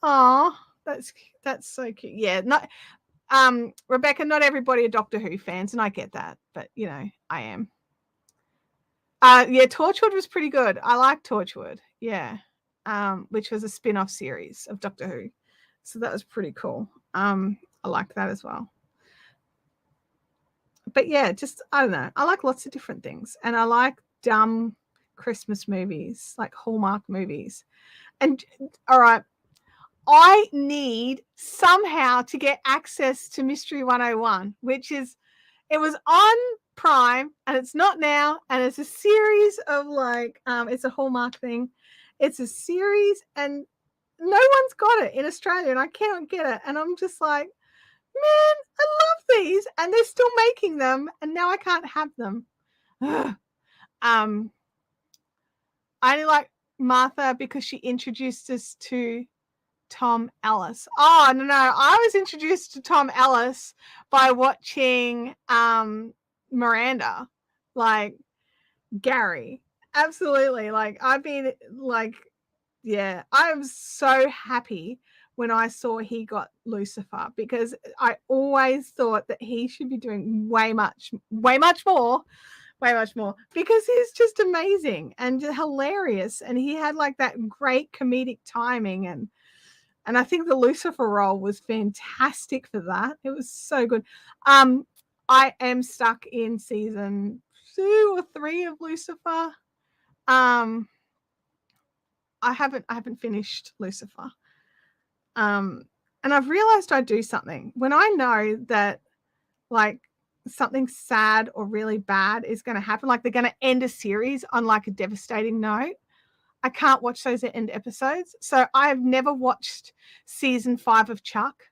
Oh, that's so cute. Yeah, not Rebecca, not everybody are Doctor Who fans, and I get that, but I am. Yeah, Torchwood was pretty good. I like Torchwood. Yeah. Which was a spin-off series of Doctor Who. So that was pretty cool. I liked that as well. But yeah, just I don't know. I like lots of different things, and I like dumb Christmas movies, like Hallmark movies. And all right, I need somehow to get access to Mystery 101, which is it was on Prime and it's not now, and it's a series of it's a Hallmark thing. It's a series and no one's got it in Australia, and I cannot get it, and I'm just like, man, I love these, and they're still making them, and now I can't have them. I only like Martha because she introduced us to Tom Ellis. Oh, no. I was introduced to Tom Ellis by watching Miranda, like Gary. Absolutely. Like, I've been like, yeah, I'm so happy when I saw he got Lucifer, because I always thought that he should be doing way much more, because he's just amazing and hilarious, and he had like that great comedic timing, and I think the Lucifer role was fantastic for that. It was so good. I am stuck in season 2 or 3 of Lucifer. I haven't finished Lucifer. And I've realized I do something when I know that like something sad or really bad is going to happen, like they're going to end a series on like a devastating note. I can't watch those end episodes. So I've never watched season 5 of Chuck,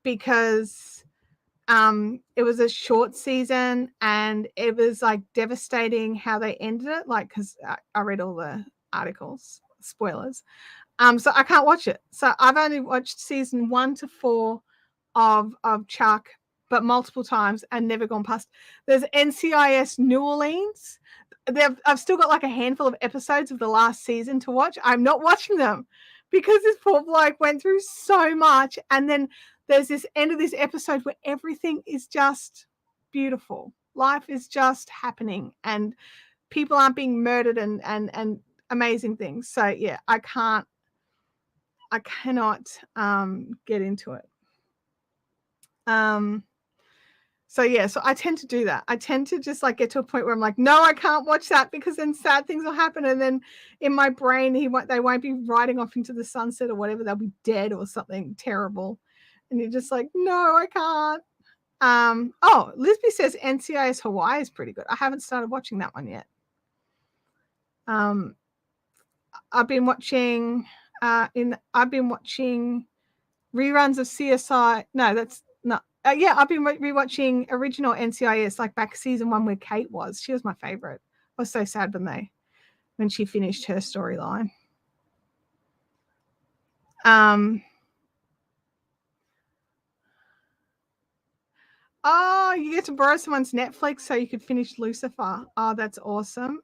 because it was a short season and it was like devastating how they ended it, like, because I read all the articles, spoilers. So I can't watch it. So I've only watched season 1 to 4 of Chuck, but multiple times, and never gone past. There's NCIS New Orleans. I've still got like a handful of episodes of the last season to watch. I'm not watching them because this poor bloke went through so much. And then there's this end of this episode where everything is just beautiful. Life is just happening and people aren't being murdered and amazing things. So yeah, I cannot get into it. So yeah, so I tend to do that. I tend to just like get to a point where I'm like, no, I can't watch that, because then sad things will happen. And then in my brain, they won't be riding off into the sunset or whatever. They'll be dead or something terrible. And you're just like, no, I can't. Oh, Lisby says NCIS Hawaii is pretty good. I haven't started watching that one yet. I've been watching reruns of CSI. No, that's not. Yeah, I've been rewatching original NCIS, like back season 1 where Kate was. She was my favorite. I was so sad when she finished her storyline. Oh, you get to borrow someone's Netflix so you could finish Lucifer. Oh, that's awesome.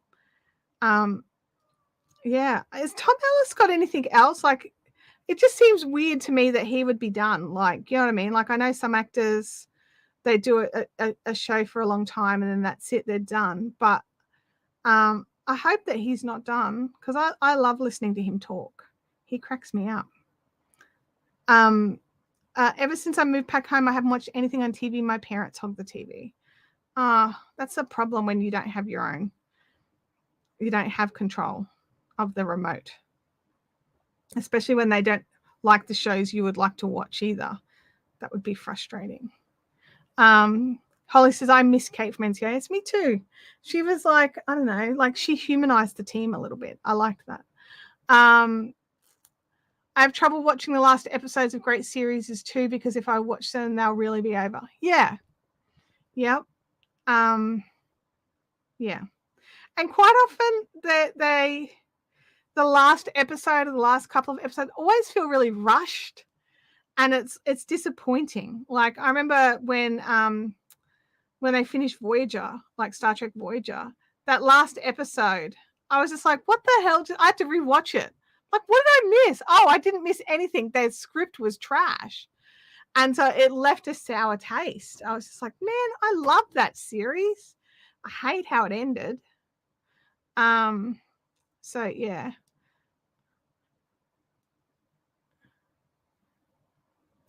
Yeah. Has Tom Ellis got anything else? Like, it just seems weird to me that he would be done. Like, you know what I mean? Like, I know some actors, they do a show for a long time and then that's it, they're done. But I hope that he's not done, because I love listening to him talk. He cracks me up. Ever since I moved back home, I haven't watched anything on TV. My parents hog the TV. That's a problem when you don't have your own. You don't have control of the remote, especially when they don't like the shows you would like to watch either. That would be frustrating. Holly says, I miss Kate from NCIS. Me too. She was like, I don't know, like she humanized the team a little bit. I liked that. I have trouble watching the last episodes of great series too, because if I watch them, they'll really be over. Yeah. Yep. Yeah. And quite often the last episode or the last couple of episodes always feel really rushed, and it's disappointing. Like I remember when they finished Voyager, like Star Trek Voyager, that last episode, I was just like, what the hell? I had to rewatch it. Like, what did I miss? Oh, I didn't miss anything. Their script was trash. And so it left a sour taste. I was just like, man, I love that series. I hate how it ended. So yeah.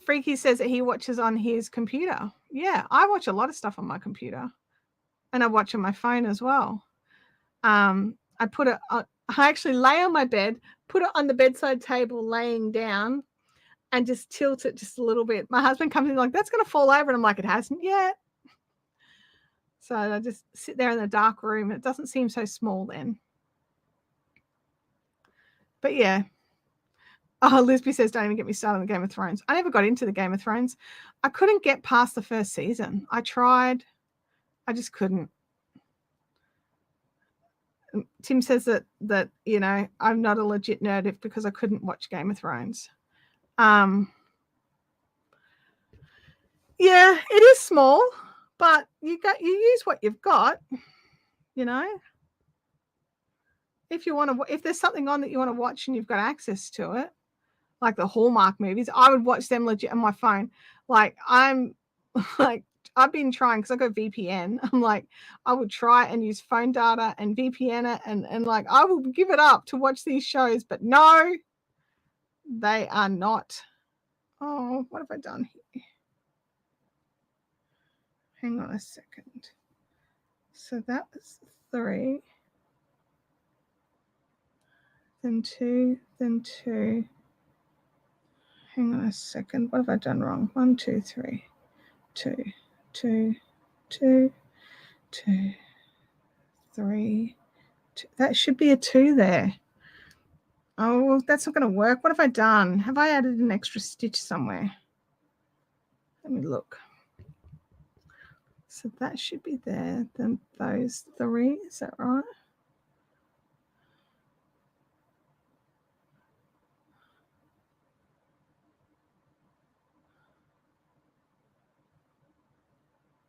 Freaky says that he watches on his computer. Yeah, I watch a lot of stuff on my computer, and I watch on my phone as well. I actually lay on my bed, put it on the bedside table, laying down, and just tilt it just a little bit. My husband comes in like, that's going to fall over, and I'm like, it hasn't yet. So I just sit there in the dark room. It doesn't seem so small then. But yeah. Oh, Lisby says, don't even get me started on the Game of Thrones. I never got into the Game of Thrones. I couldn't get past the first season. I tried. I just couldn't. Tim says that you know, I'm not a legit nerd because I couldn't watch Game of Thrones. Yeah, it is small, but you use what you've got, you know. If there's something on that you want to watch and you've got access to it, like the Hallmark movies. I would watch them legit on my phone. Like I'm like I've been trying because I got VPN. I'm like, I would try and use phone data and VPN it and like I will give it up to watch these shows, but no, they are not. Oh, what have I done here? Hang on a second. So that was 3. Then 2, then 2. Hang on a second. What have I done wrong? 1, 2, 3. 2, 2, 2, 2, 3. 2. That should be a 2 there. Oh, that's not going to work. What have I done? Have I added an extra stitch somewhere? Let me look. So that should be there. Then those 3. Is that right?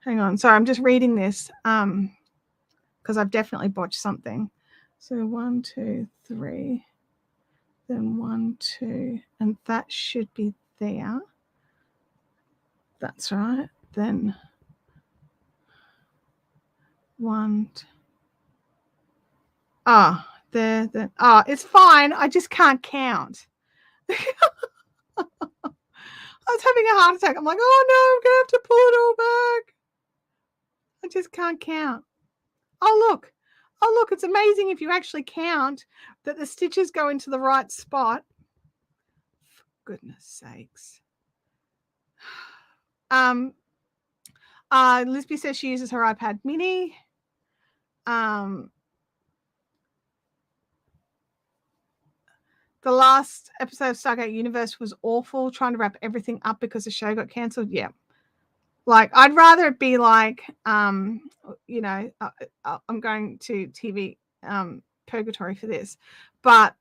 Hang on. Sorry, I'm just reading this because I've definitely botched something. So 1, 2, 3. Then 1, 2, and that should be there. That's right. Then 1. Ah, oh, there. Then it's fine. I just can't count. I was having a heart attack. I'm like, oh no, I'm gonna have to pull it all back. I just can't count. Oh look, it's amazing if you actually count that the stitches go into the right spot. For goodness sakes. Lisby says she uses her iPad mini. The last episode of Stargate Universe was awful, trying to wrap everything up because the show got cancelled. Yeah. Like, I'd rather it be like, you know, I'm going to TV purgatory for this, but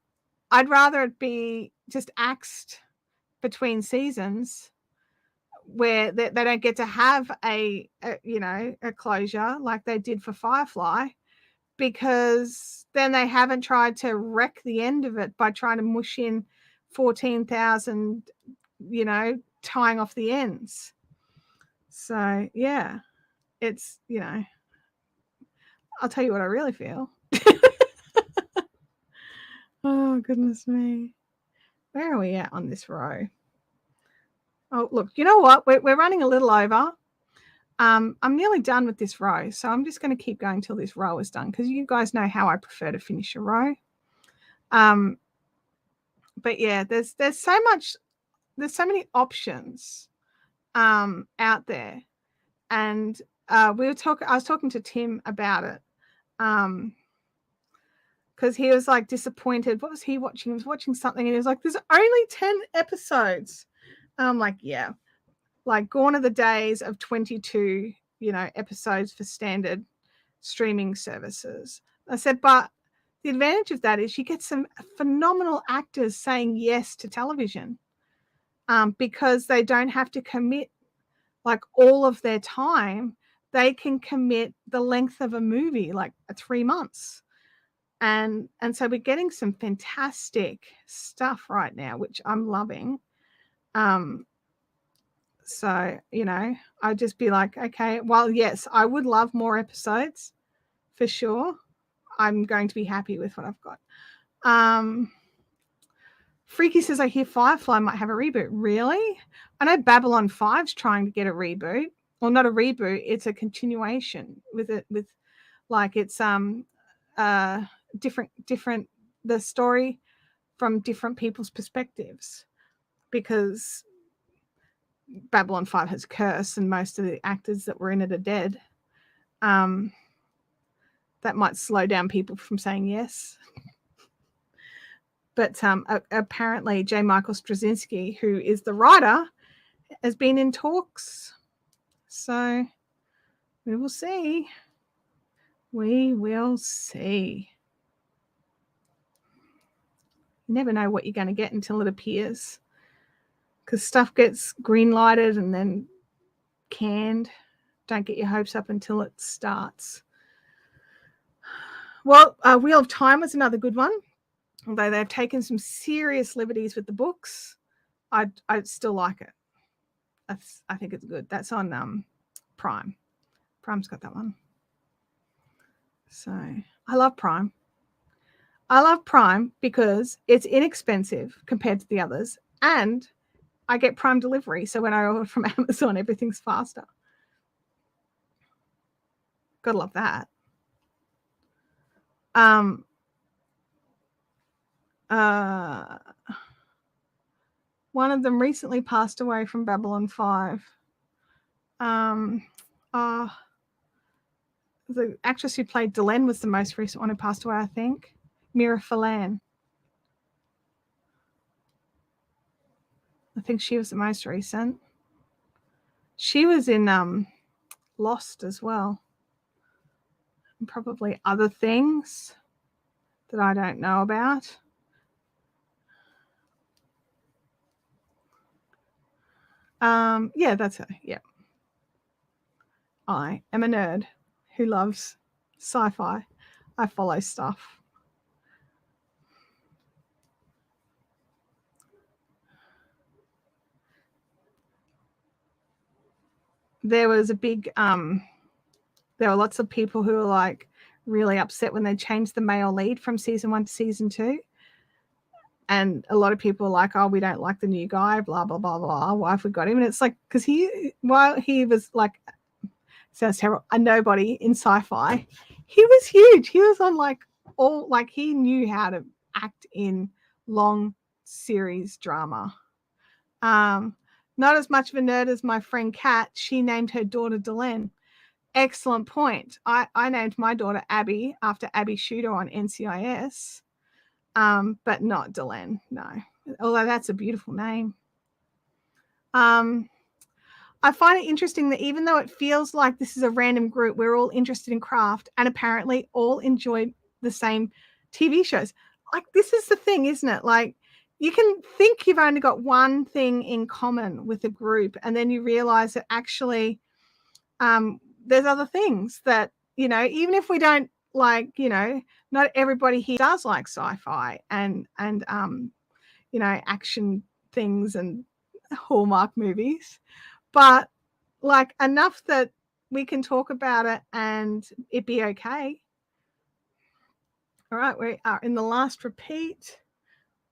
I'd rather it be just axed between seasons where they don't get to have a closure like they did for Firefly, because then they haven't tried to wreck the end of it by trying to mush in 14,000, tying off the ends. So, yeah, it's, I'll tell you what I really feel. Oh, goodness me. Where are we at on this row? Oh, look, you know what? We're running a little over. I'm nearly done with this row, so I'm just going to keep going till this row is done because you guys know how I prefer to finish a row. But yeah, there's so many options out there, and I was talking to Tim about it because he was like disappointed. What was he watching? He was watching something, and he was like, "There's only 10 episodes." I'm like, yeah. Like, gone are the days of 22, episodes for standard streaming services. I said, but the advantage of that is you get some phenomenal actors saying yes to television because they don't have to commit like all of their time. They can commit the length of a movie, like 3 months. And so we're getting some fantastic stuff right now, which I'm loving. So, I'd just be like, okay, well, yes, I would love more episodes for sure. I'm going to be happy with what I've got. Freaky says, I hear Firefly might have a reboot. Really? I know Babylon 5's trying to get a reboot. Well, not a reboot. It's a continuation with like it's different the story from different people's perspectives, because Babylon 5 has curse and most of the actors that were in it are dead. That might slow down people from saying yes. But apparently J. Michael Straczynski, who is the writer, has been in talks. So we will see. We will see. You never know what you're going to get until it appears, because stuff gets green lighted and then canned. Don't get your hopes up until it starts. Well, Wheel of Time was another good one, although they've taken some serious liberties with the books. I still like it. I think it's good. That's on Prime. Prime's got that one. So I love Prime. I love Prime because it's inexpensive compared to the others, and I get Prime delivery. So when I order from Amazon, everything's faster. Gotta love that. One of them recently passed away from Babylon 5. The actress who played Delenn was the most recent one who passed away, I think. Mira Falan. I think she was the most recent. She was in Lost as well. And probably other things that I don't know about. Yeah, that's her. Yeah. I am a nerd who loves sci-fi. I follow stuff. There was a big there were lots of people who were like really upset when they changed the male lead from season 1 to season 2. And a lot of people were like, oh, we don't like the new guy, blah, blah, blah, blah. Why have we got him? And it's like, because while he was like, sounds terrible, a nobody in sci-fi, he was huge. He was on he knew how to act in long series drama. Not as much of a nerd as my friend Kat. She named her daughter Delenn. Excellent point. I named my daughter Abby after Abby Shooter on NCIS, but not Delenn, no. Although that's a beautiful name. I find it interesting that even though it feels like this is a random group, we're all interested in craft and apparently all enjoy the same TV shows. Like, this is the thing, isn't it? Like, you can think you've only got one thing in common with a group, and then you realize that actually there's other things that, even if we don't like, not everybody here does like sci-fi and action things and Hallmark movies, but like enough that we can talk about it and it be okay. All right, we are in the last repeat.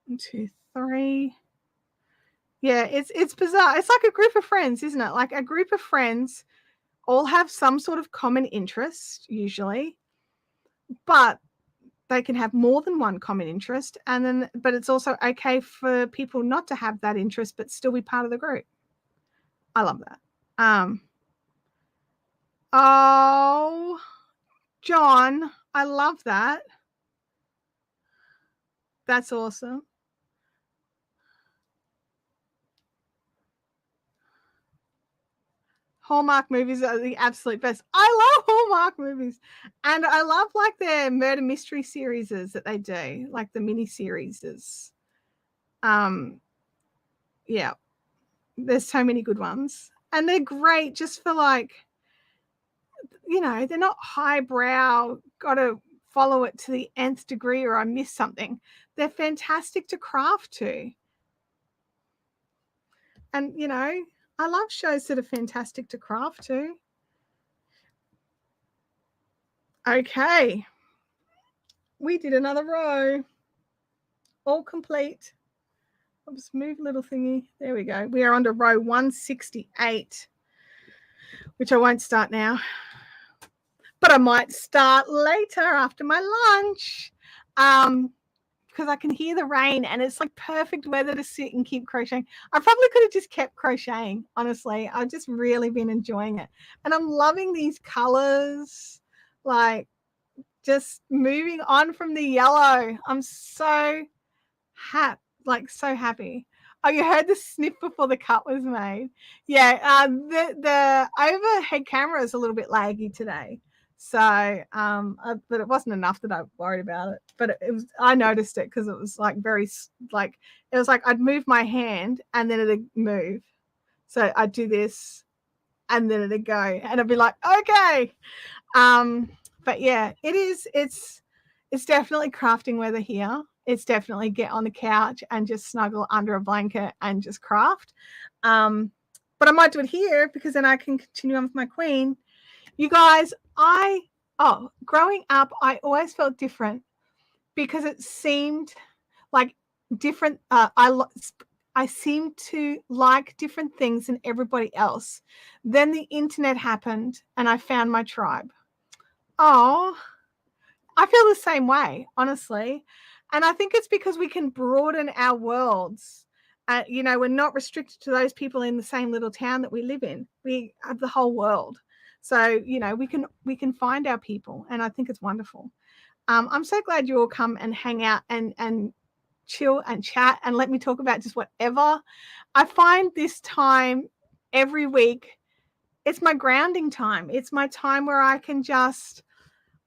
1, 2, 3. Yeah, it's bizarre. It's like a group of friends, isn't it? Like a group of friends all have some sort of common interest usually, but they can have more than one common interest, but it's also okay for people not to have that interest but still be part of the group. I love that. Oh, John, I love that. That's awesome. Hallmark movies are the absolute best. I love Hallmark movies. And I love like their murder mystery series that they do, like the mini series. Yeah. There's so many good ones. And they're great just for like, they're not highbrow, gotta follow it to the nth degree or I miss something. They're fantastic to craft to. And, I love shows that are fantastic to craft too. Okay. We did another row. All complete. I'll just move little thingy. There we go. We are on to row 168, which I won't start now. But I might start later after my lunch. Because I can hear the rain and it's like perfect weather to sit and keep crocheting. I probably could have just kept crocheting, honestly. I've just really been enjoying it. And I'm loving these colors, like just moving on from the yellow. I'm so happy. Oh, you heard the snip before the cut was made. Yeah, the overhead camera is a little bit laggy today. So, but it wasn't enough that I worried about it. But I noticed it because it was like it was like I'd move my hand and then it'd move. So I'd do this and then it'd go and I'd be like, okay. But yeah, it's definitely crafting weather here. it's definitely get on the couch and just snuggle under a blanket and just craft. But I might do it here because then I can continue on with my queen. You guys, growing up, I always felt different because it seemed like different. I seemed to like different things than everybody else. Then the internet happened and I found my tribe. Oh, I feel the same way, honestly. And I think it's because we can broaden our worlds. We're not restricted to those people in the same little town that we live in. We have the whole world. So, we can find our people, and I think it's wonderful. I'm so glad you all come and hang out and chill and chat and let me talk about just whatever. I find this time every week, it's my grounding time. It's my time where I can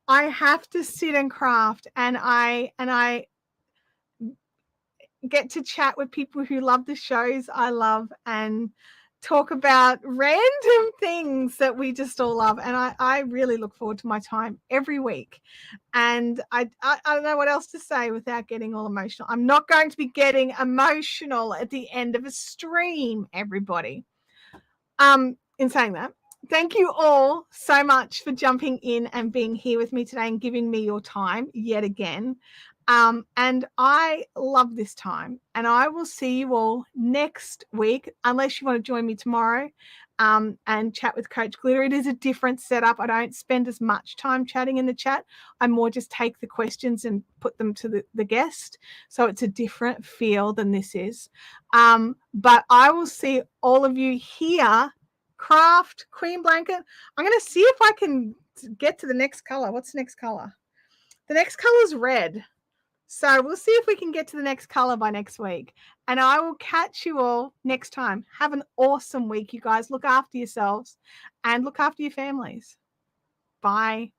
I have to sit and craft, and I get to chat with people who love the shows I love and talk about random things that we just all love. And I really look forward to my time every week. And I don't know what else to say without getting all emotional. I'm not going to be getting emotional at the end of a stream, everybody. In saying that, thank you all so much for jumping in and being here with me today and giving me your time yet again. And I love this time, and I will see you all next week, unless you want to join me tomorrow and chat with Coach Glitter. It is a different setup. I don't spend as much time chatting in the chat. I more just take the questions and put them to the guest. So it's a different feel than this is. But I will see all of you here. Craft Queen Blanket. I'm going to see if I can get to the next color. What's the next color? The next color is red. So we'll see if we can get to the next color by next week. And I will catch you all next time. Have an awesome week, you guys. Look after yourselves and look after your families. Bye.